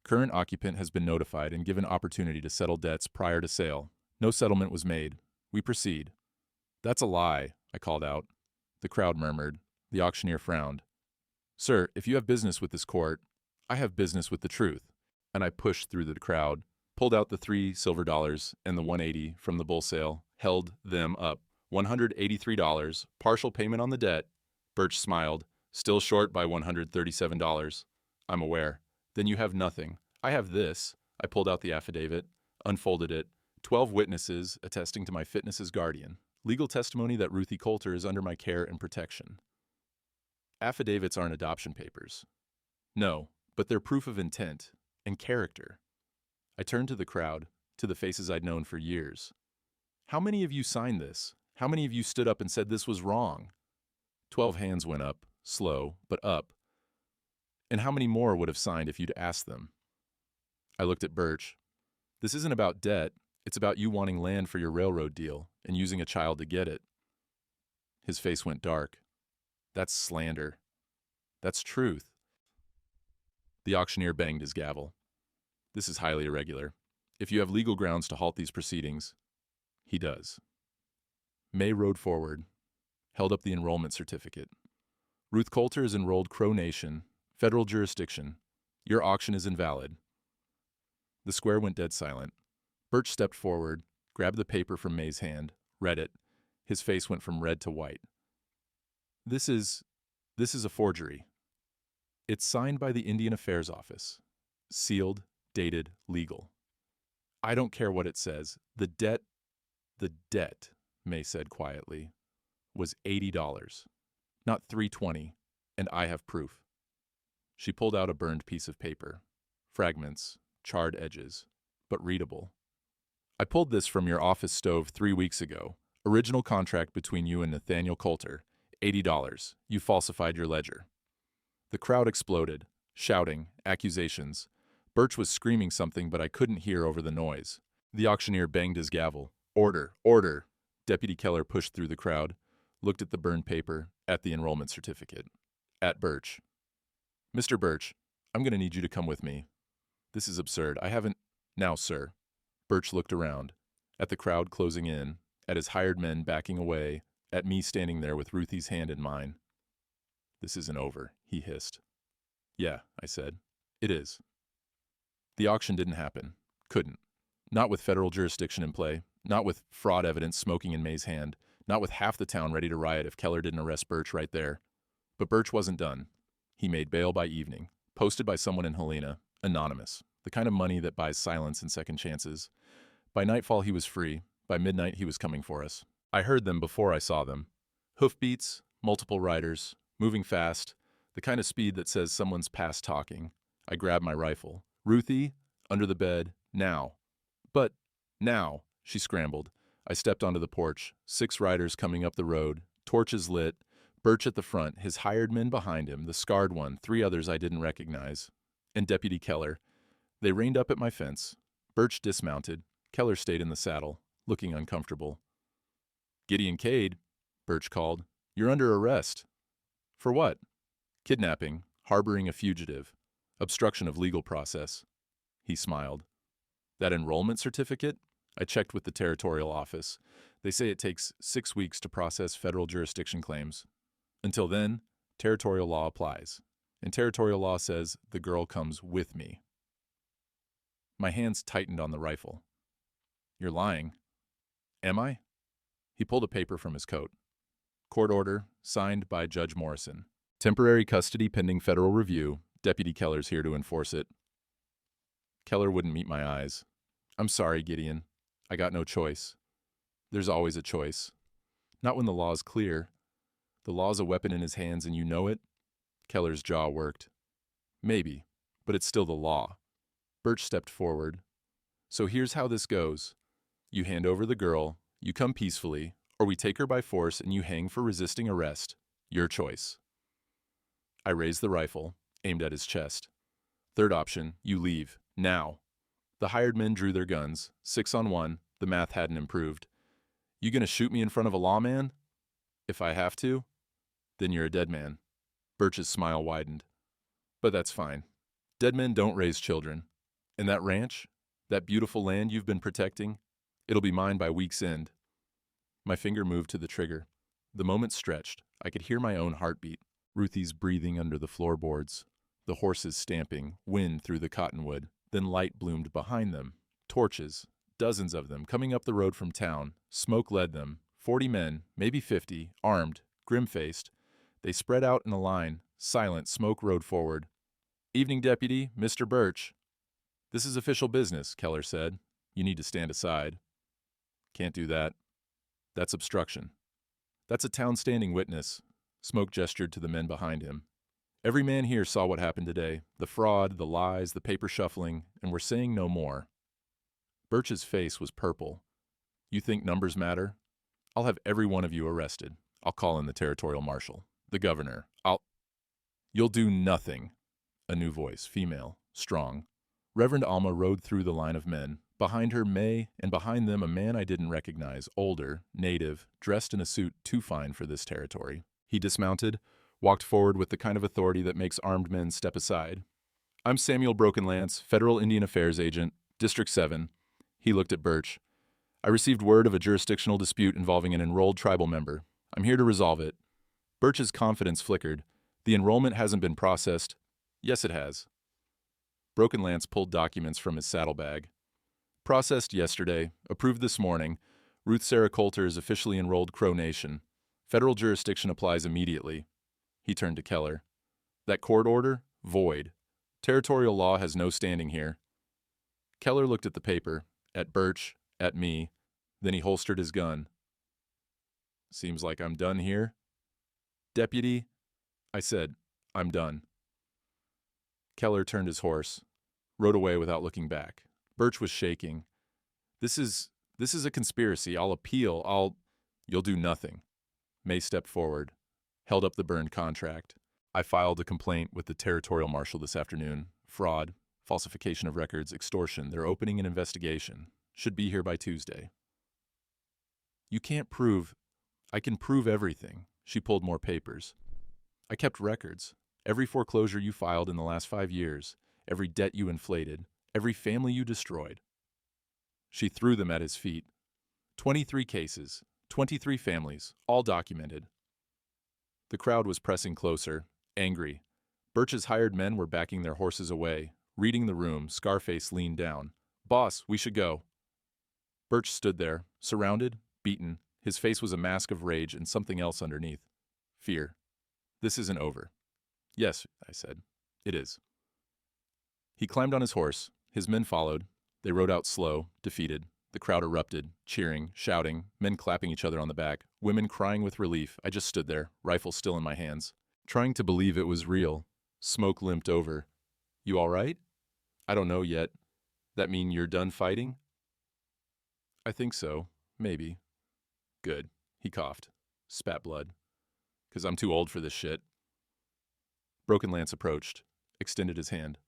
Current occupant has been notified and given opportunity to settle debts prior to sale. No settlement was made. We proceed. That's a lie, I called out. The crowd murmured. The auctioneer frowned. Sir, if you have business with this court, I have business with the truth. And I pushed through the crowd, pulled out the $3 silver and the $180 from the bull sale, held them up. $183, partial payment on the debt. Birch smiled. Still short by $137. I'm aware. Then you have nothing. I have this. I pulled out the affidavit, unfolded it. 12 witnesses attesting to my fitness as guardian. Legal testimony that Ruthie Coulter is under my care and protection. Affidavits aren't adoption papers. No, but they're proof of intent and character. I turned to the crowd, to the faces I'd known for years. How many of you signed this? How many of you stood up and said this was wrong? 12 hands went up, slow, but up. And how many more would have signed if you'd asked them? I looked at Birch. This isn't about debt. It's about you wanting land for your railroad deal and using a child to get it. His face went dark. That's slander. That's truth. The auctioneer banged his gavel. This is highly irregular. If you have legal grounds to halt these proceedings, he does. May rode forward, held up the enrollment certificate. Ruth Coulter is enrolled Crow Nation, federal jurisdiction. Your auction is invalid. The square went dead silent. Birch stepped forward, grabbed the paper from May's hand, read it. His face went from red to white. This is a forgery. It's signed by the Indian Affairs Office. Sealed, dated, legal. I don't care what it says. The debt, May said quietly, was $80, not $320, and I have proof. She pulled out a burned piece of paper. Fragments, charred edges, but readable. I pulled this from your office stove 3 weeks ago. Original contract between you and Nathaniel Coulter. $80. You falsified your ledger. The crowd exploded, shouting, accusations. Birch was screaming something, but I couldn't hear over the noise. The auctioneer banged his gavel. Order, order. Deputy Keller pushed through the crowd, looked at the burned paper, at the enrollment certificate. At Birch. Mr. Birch, I'm going to need you to come with me. This is absurd. I haven't... Now, sir. Birch looked around, at the crowd closing in, at his hired men backing away, at me standing there with Ruthie's hand in mine. This isn't over, he hissed. Yeah, I said. It is. The auction didn't happen. Couldn't. Not with federal jurisdiction in play, not with fraud evidence smoking in May's hand, not with half the town ready to riot if Keller didn't arrest Birch right there. But Birch wasn't done. He made bail by evening, posted by someone in Helena, anonymous, the kind of money that buys silence and second chances. By nightfall he was free. By midnight he was coming for us. I heard them before I saw them. Hoofbeats, multiple riders, moving fast, the kind of speed that says someone's past talking. I grabbed my rifle. Ruthie, under the bed, now. But, now, she scrambled. I stepped onto the porch, 6 riders coming up the road, torches lit, Birch at the front, his hired men behind him, the scarred one, 3 others I didn't recognize, and Deputy Keller. They reined up at my fence. Birch dismounted. Keller stayed in the saddle, looking uncomfortable. Gideon Cade, Birch called. You're under arrest. For what? Kidnapping, harboring a fugitive, obstruction of legal process. He smiled. That enrollment certificate? I checked with the territorial office. They say it takes 6 weeks to process federal jurisdiction claims. Until then, territorial law applies. And territorial law says the girl comes with me. My hands tightened on the rifle. You're lying. Am I? He pulled a paper from his coat. Court order, signed by Judge Morrison. Temporary custody pending federal review. Deputy Keller's here to enforce it. Keller wouldn't meet my eyes. I'm sorry, Gideon. I got no choice. There's always a choice. Not when the law's clear. The law's a weapon in his hands and you know it? Keller's jaw worked. Maybe, but it's still the law. Birch stepped forward. So here's how this goes. You hand over the girl, you come peacefully, or we take her by force and you hang for resisting arrest. Your choice. I raised the rifle, aimed at his chest. Third option, you leave. Now. The hired men drew their guns. 6 on 1. The math hadn't improved. You gonna shoot me in front of a lawman? If I have to? Then you're a dead man. Birch's smile widened. But that's fine. Dead men don't raise children. And that ranch, that beautiful land you've been protecting, it'll be mine by week's end. My finger moved to the trigger. The moment stretched. I could hear my own heartbeat. Ruthie's breathing under the floorboards. The horses stamping, wind through the cottonwood. Then light bloomed behind them. Torches, dozens of them, coming up the road from town. Smoke led them. 40 men, maybe 50, armed, grim-faced. They spread out in a line. Silent, smoke rode forward. Evening, Deputy, Mr. Birch. This is official business, Keller said. You need to stand aside. Can't do that. That's obstruction. That's a town standing witness. Smoke gestured to the men behind him. Every man here saw what happened today. The fraud, the lies, the paper shuffling, and we're saying no more. Birch's face was purple. You think numbers matter? I'll have every one of you arrested. I'll call in the territorial marshal. The governor. You'll do nothing. A new voice, female, strong. Reverend Alma rode through the line of men. Behind her, May, and behind them a man I didn't recognize, older, native, dressed in a suit too fine for this territory. He dismounted, walked forward with the kind of authority that makes armed men step aside. I'm Samuel Brokenlance, Federal Indian Affairs Agent, District 7. He looked at Birch. I received word of a jurisdictional dispute involving an enrolled tribal member. I'm here to resolve it. Birch's confidence flickered. The enrollment hasn't been processed. Yes, it has. Brokenlance pulled documents from his saddlebag. Processed yesterday, approved this morning. Ruth Sarah Coulter is officially enrolled Crow Nation. Federal jurisdiction applies immediately. He turned to Keller. That court order? Void. Territorial law has no standing here. Keller looked at the paper, at Birch, at me. Then he holstered his gun. Seems like I'm done here. Deputy, I said, I'm done. Keller turned his horse, rode away without looking back. Birch was shaking. This is a conspiracy. I'll appeal. You'll do nothing. May stepped forward, held up the burned contract. I filed a complaint with the territorial marshal this afternoon. Fraud, falsification of records, extortion. They're opening an investigation. Should be here by Tuesday. You can't prove. I can prove everything. She pulled more papers. I kept records. Every foreclosure you filed in the last 5 years, every debt you inflated, every family you destroyed. She threw them at his feet. 23 cases, 23 families, all documented. The crowd was pressing closer, angry. Birch's hired men were backing their horses away. Reading the room, Scarface leaned down. Boss, we should go. Birch stood there, surrounded, beaten. His face was a mask of rage and something else underneath. Fear. This isn't over. Yes, I said. It is. He climbed on his horse. His men followed. They rode out slow, defeated. The crowd erupted, cheering, shouting, men clapping each other on the back, women crying with relief. I just stood there, rifle still in my hands, trying to believe it was real. Smoke limped over. You all right? I don't know yet. That mean you're done fighting? I think so. Maybe. Good. He coughed. Spat blood. 'Cause I'm too old for this shit. Brokenlance approached, extended his hand.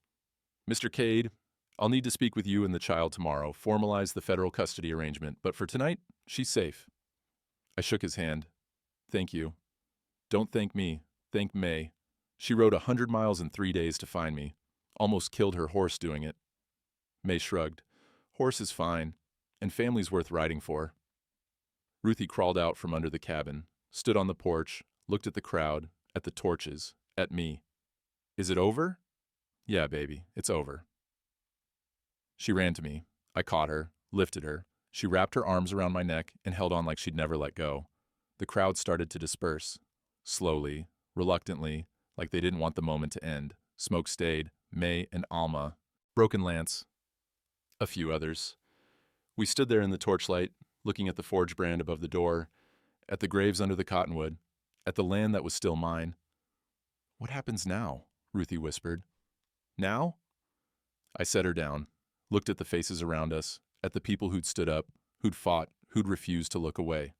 Mr. Cade, I'll need to speak with you and the child tomorrow, formalize the federal custody arrangement, but for tonight, she's safe. I shook his hand. Thank you. Don't thank me. Thank May. She rode 100 miles in 3 days to find me. Almost killed her horse doing it. May shrugged. Horse is fine. And family's worth riding for. Ruthie crawled out from under the cabin, stood on the porch, looked at the crowd, at the torches, at me. Is it over? Yeah, baby, it's over. She ran to me. I caught her, lifted her. She wrapped her arms around my neck and held on like she'd never let go. The crowd started to disperse. Slowly, reluctantly, like they didn't want the moment to end. Smoke stayed, May and Alma, Broken Lance, a few others. We stood there in the torchlight, looking at the forge brand above the door, at the graves under the cottonwood, at the land that was still mine. What happens now? Ruthie whispered. Now? I set her down, looked at the faces around us, at the people who'd stood up, who'd fought, who'd refused to look away.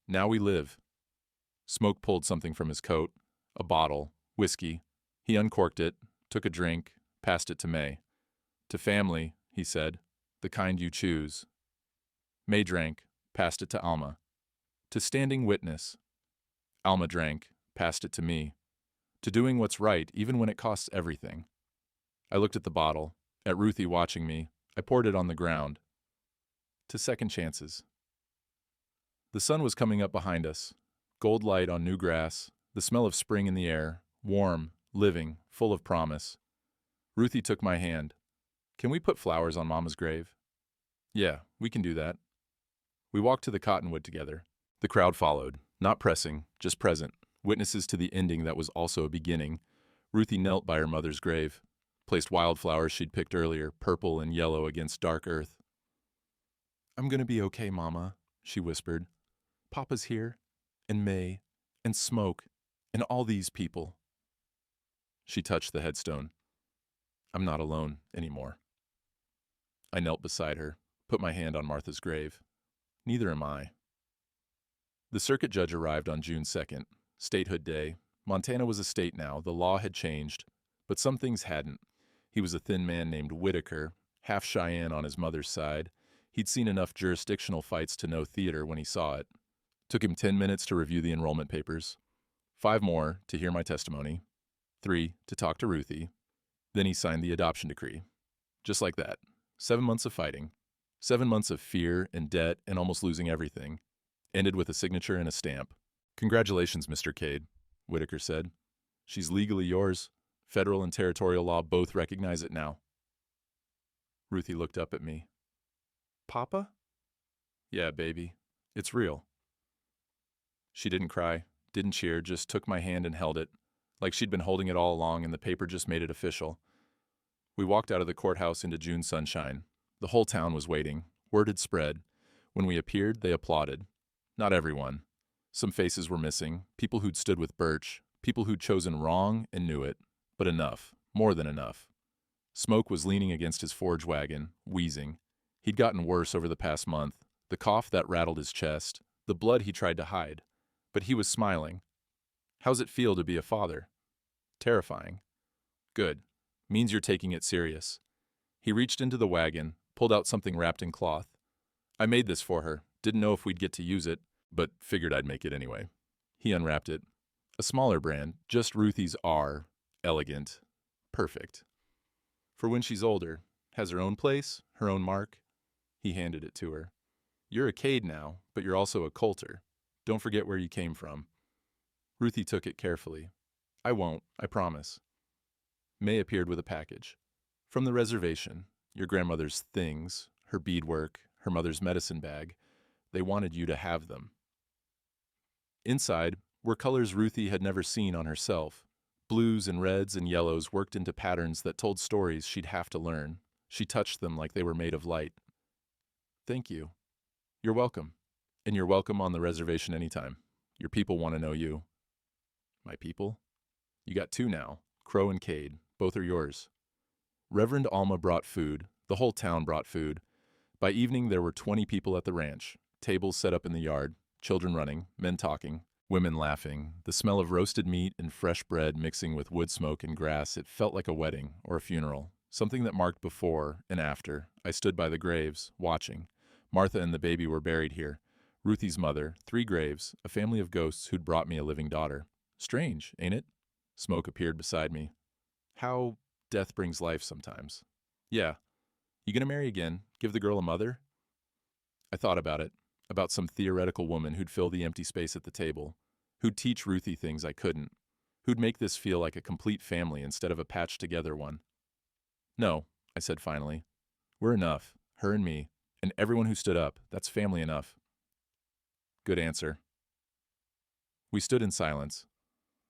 Now we live. Smoke pulled something from his coat, a bottle, whiskey. He uncorked it, took a drink, passed it to May. To family, he said, the kind you choose. May drank, passed it to Alma. To standing witness. Alma drank, passed it to me. To doing what's right even when it costs everything. I looked at the bottle, at Ruthie watching me. I poured it on the ground. To second chances. The sun was coming up behind us, gold light on new grass, the smell of spring in the air, warm, living, full of promise. Ruthie took my hand. Can we put flowers on Mama's grave? Yeah, we can do that. We walked to the cottonwood together. The crowd followed, not pressing, just present, witnesses to the ending that was also a beginning. Ruthie knelt by her mother's grave, placed wildflowers she'd picked earlier, purple and yellow against dark earth. I'm gonna be okay, Mama, she whispered. Papa's here, and May, and Smoke, and all these people. She touched the headstone. I'm not alone anymore. I knelt beside her, put my hand on Martha's grave. Neither am I. The circuit judge arrived on June 2nd, statehood day. Montana was a state now, the law had changed, but some things hadn't. He was a thin man named Whitaker, half Cheyenne on his mother's side. He'd seen enough jurisdictional fights to know theater when he saw it. Took him 10 minutes to review the enrollment papers, 5 more to hear my testimony, 3 to talk to Ruthie. Then he signed the adoption decree. Just like that. 7 months of fighting. 7 months of fear and debt and almost losing everything. Ended with a signature and a stamp. Congratulations, Mr. Cade, Whitaker said. She's legally yours. Federal and territorial law both recognize it now. Ruthie looked up at me. Papa? Yeah, baby. It's real. She didn't cry, didn't cheer, just took my hand and held it, like she'd been holding it all along and the paper just made it official. We walked out of the courthouse into June sunshine. The whole town was waiting. Word had spread. When we appeared, they applauded. Not everyone. Some faces were missing, people who'd stood with Birch, people who'd chosen wrong and knew it. But enough, more than enough. Smoke was leaning against his forge wagon, wheezing. He'd gotten worse over the past month, the cough that rattled his chest, the blood he tried to hide. But he was smiling. How's it feel to be a father? Terrifying. Good. Means you're taking it serious. He reached into the wagon, pulled out something wrapped in cloth. I made this for her. Didn't know if we'd get to use it, but figured I'd make it anyway. He unwrapped it. A smaller brand, just Ruthie's R. Elegant. Perfect. For when she's older, has her own place, her own mark. He handed it to her. You're a Cade now, but you're also a Coulter. Don't forget where you came from. Ruthie took it carefully. I won't, I promise. May appeared with a package. From the reservation, your grandmother's things, her beadwork, her mother's medicine bag. They wanted you to have them. Inside were colors Ruthie had never seen on herself. Blues and reds and yellows worked into patterns that told stories she'd have to learn. She touched them like they were made of light. Thank you. You're welcome. And you're welcome on the reservation anytime. Your people want to know you. My people? You got 2 now, Crow and Cade. Both are yours. Reverend Alma brought food. The whole town brought food. By evening, there were 20 people at the ranch. Tables set up in the yard. Children running. Men talking. Women laughing. The smell of roasted meat and fresh bread mixing with wood smoke and grass. It felt like a wedding or a funeral. Something that marked before and after. I stood by the graves, watching. Martha and the baby were buried here. Ruthie's mother, 3 graves, a family of ghosts who'd brought me a living daughter. Strange, ain't it? Smoke appeared beside me. How death brings life sometimes. Yeah. You gonna marry again? Give the girl a mother? I thought about some theoretical woman who'd fill the empty space at the table, who'd teach Ruthie things I couldn't, who'd make this feel like a complete family instead of a patched-together one. No, I said finally. We're enough, her and me, and everyone who stood up. That's family enough. Good answer. We stood in silence,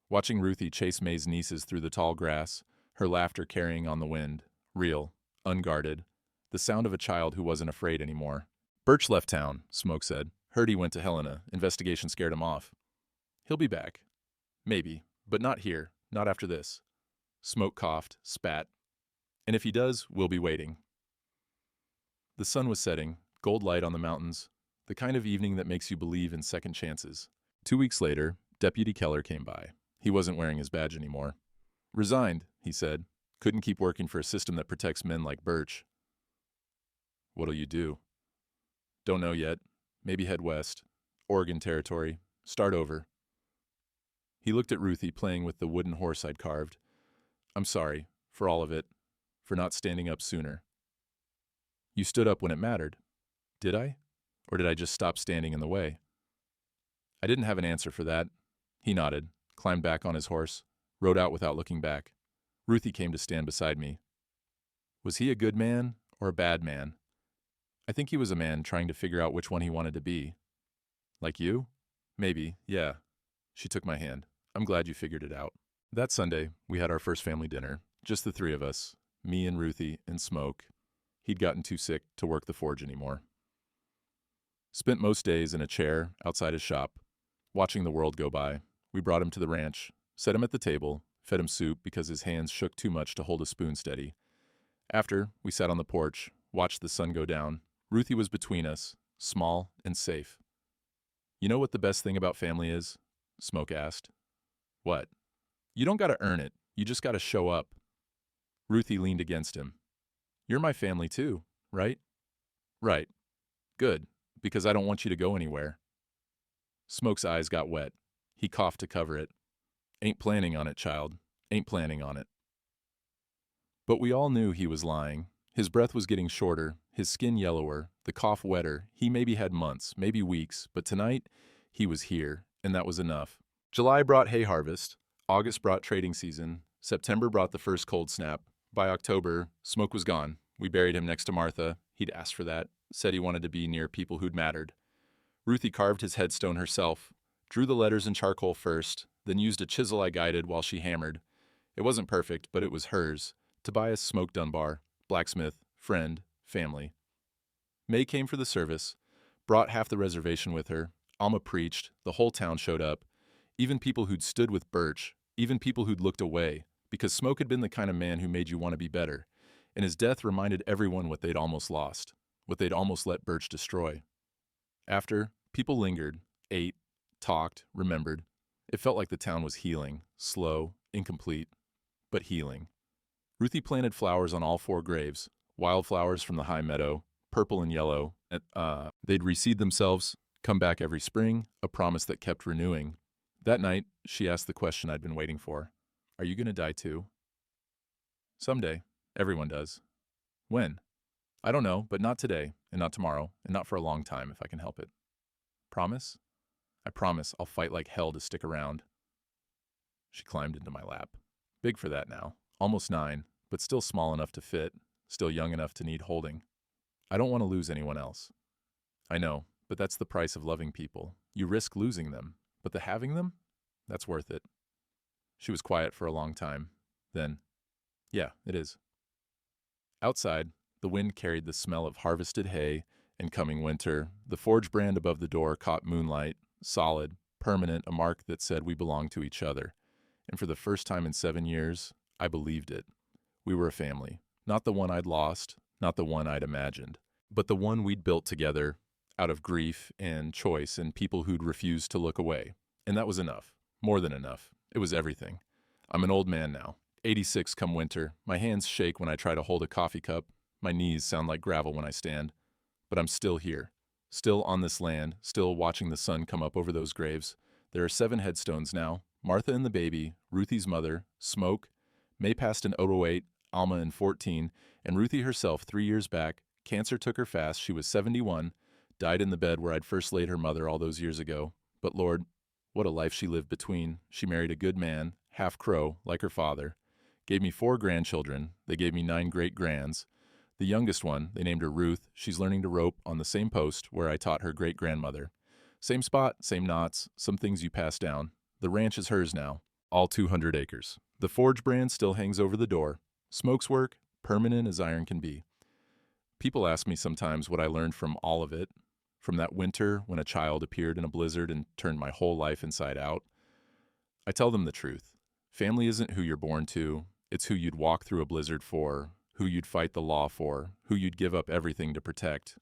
watching Ruthie chase May's nieces through the tall grass, her laughter carrying on the wind, real, unguarded, the sound of a child who wasn't afraid anymore. Birch left town, Smoke said. Heard he went to Helena. Investigation scared him off. He'll be back. Maybe, but not here, not after this. Smoke coughed, spat. And if he does, we'll be waiting. The sun was setting, gold light on the mountains, the kind of evening that makes you believe in second chances. 2 weeks later, Deputy Keller came by. He wasn't wearing his badge anymore. Resigned, he said. Couldn't keep working for a system that protects men like Birch. What'll you do? Don't know yet. Maybe head west. Oregon Territory. Start over. He looked at Ruthie playing with the wooden horse I'd carved. I'm sorry, for all of it, for not standing up sooner. You stood up when it mattered. Did I? Or did I just stop standing in the way? I didn't have an answer for that. He nodded, climbed back on his horse, rode out without looking back. Ruthie came to stand beside me. Was he a good man or a bad man? I think he was a man trying to figure out which one he wanted to be. Like you? Maybe, yeah. She took my hand. I'm glad you figured it out. That Sunday, we had our first family dinner, just the three of us, me and Ruthie and Smoke. He'd gotten too sick to work the forge anymore. Spent most days in a chair outside his shop, watching the world go by. We brought him to the ranch, set him at the table, fed him soup because his hands shook too much to hold a spoon steady. After, we sat on the porch, watched the sun go down. Ruthie was between us, small and safe. You know what the best thing about family is? Smoke asked. What? You don't gotta earn it, you just gotta show up. Ruthie leaned against him. You're my family too, right? Right. Good, because I don't want you to go anywhere. Smoke's eyes got wet. He coughed to cover it. Ain't planning on it, child. Ain't planning on it. But we all knew he was lying. His breath was getting shorter, his skin yellower, the cough wetter. He maybe had months, maybe weeks, but tonight, he was here, and that was enough. July brought hay harvest. August brought trading season. September brought the first cold snap. By October, Smoke was gone. We buried him next to Martha. He'd asked for that, said he wanted to be near people who'd mattered. Ruthie carved his headstone herself, drew the letters in charcoal first, then used a chisel I guided while she hammered. It wasn't perfect, but it was hers. Tobias Smoke Dunbar, blacksmith, friend, family. May came for the service, brought half the reservation with her. Alma preached, the whole town showed up. Even people who'd stood with Birch, even people who'd looked away, because Smoke had been the kind of man who made you want to be better, and his death reminded everyone what they'd almost lost, what they'd almost let Birch destroy. After, people lingered, ate, talked, remembered. It felt like the town was healing, slow, incomplete, but healing. Ruthie planted flowers on all 4 graves, wildflowers from the high meadow, purple and yellow. They'd reseed themselves, come back every spring, a promise that kept renewing. That night, she asked the question I'd been waiting for. Are you going to die too? Someday. Everyone does. When? I don't know, but not today, and not tomorrow, and not for a long time if I can help it. Promise? I promise I'll fight like hell to stick around. She climbed into my lap. Big for that now. Almost 9, but still small enough to fit, still young enough to need holding. I don't want to lose anyone else. I know, but that's the price of loving people. You risk losing them, but the having them? That's worth it. She was quiet for a long time. Then, yeah, it is. Outside, the wind carried the smell of harvested hay and coming winter. The forge brand above the door caught moonlight, solid, permanent, a mark that said we belonged to each other. And for the first time in 7 years, I believed it. We were a family. Not the one I'd lost, not the one I'd imagined, but the one we'd built together out of grief and choice and people who'd refused to look away. And that was enough. More than enough. It was everything. I'm an old man now. 86 come winter. My hands shake when I try to hold a coffee cup. My knees sound like gravel when I stand. But I'm still here. Still on this land. Still watching the sun come up over those graves. There are 7 headstones now. Martha and the baby, Ruthie's mother, Smoke, May passed in 08, Alma in 14, and Ruthie herself 3 years back. Cancer took her fast. She was 71. died in the bed where I'd first laid her mother all those years ago. But Lord, what a life she lived between. She married a good man, half crow, like her father. Gave me 4 grandchildren. They gave me 9 great-grands. The youngest one, they named her Ruth. She's learning to rope on the same post where I taught her great-grandmother. Same spot, same knots, some things you pass down. The ranch is hers now, all 200 acres. The Forge brand still hangs over the door. Smokes work, permanent as iron can be. People ask me sometimes what I learned from all of it, from that winter when a child appeared in a blizzard and turned my whole life inside out. I tell them the truth. Family isn't who you're born to, it's who you'd walk through a blizzard for, who you'd fight the law for, who you'd give up everything to protect.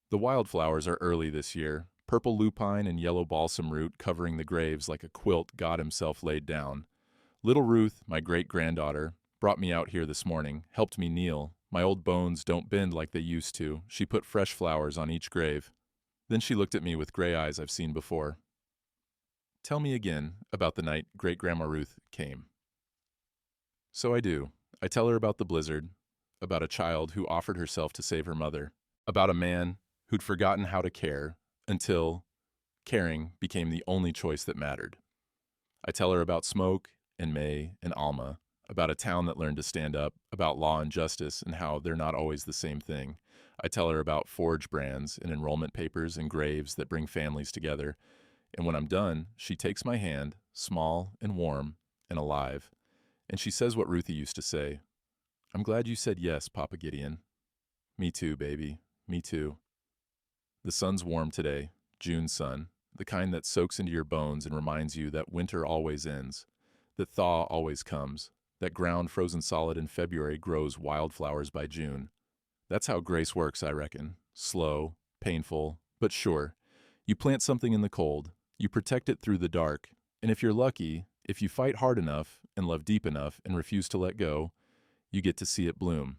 The wildflowers are early this year, purple lupine and yellow balsam root covering the graves like a quilt God himself laid down. Little Ruth, my great-granddaughter, brought me out here this morning, helped me kneel. My old bones don't bend like they used to. She put fresh flowers on each grave. Then she looked at me with gray eyes I've seen before. Tell me again about the night Great-Grandma Ruth came. So I do. I tell her about the blizzard, about a child who offered herself to save her mother, about a man who'd forgotten how to care until caring became the only choice that mattered. I tell her about Smoke and May and Alma, about a town that learned to stand up, about law and justice and how they're not always the same thing. I tell her about Forge brands and enrollment papers and graves that bring families together. And when I'm done, she takes my hand, small and warm and alive, and she says what Ruthie used to say. I'm glad you said yes, Papa Gideon. Me too, baby. Me too. The sun's warm today, June sun, the kind that soaks into your bones and reminds you that winter always ends, that thaw always comes, that ground frozen solid in February grows wildflowers by June. That's how grace works, I reckon. Slow, painful, but sure. You plant something in the cold, you protect it through the dark, and if you're lucky, if you fight hard enough and love deep enough and refuse to let go, you get to see it bloom.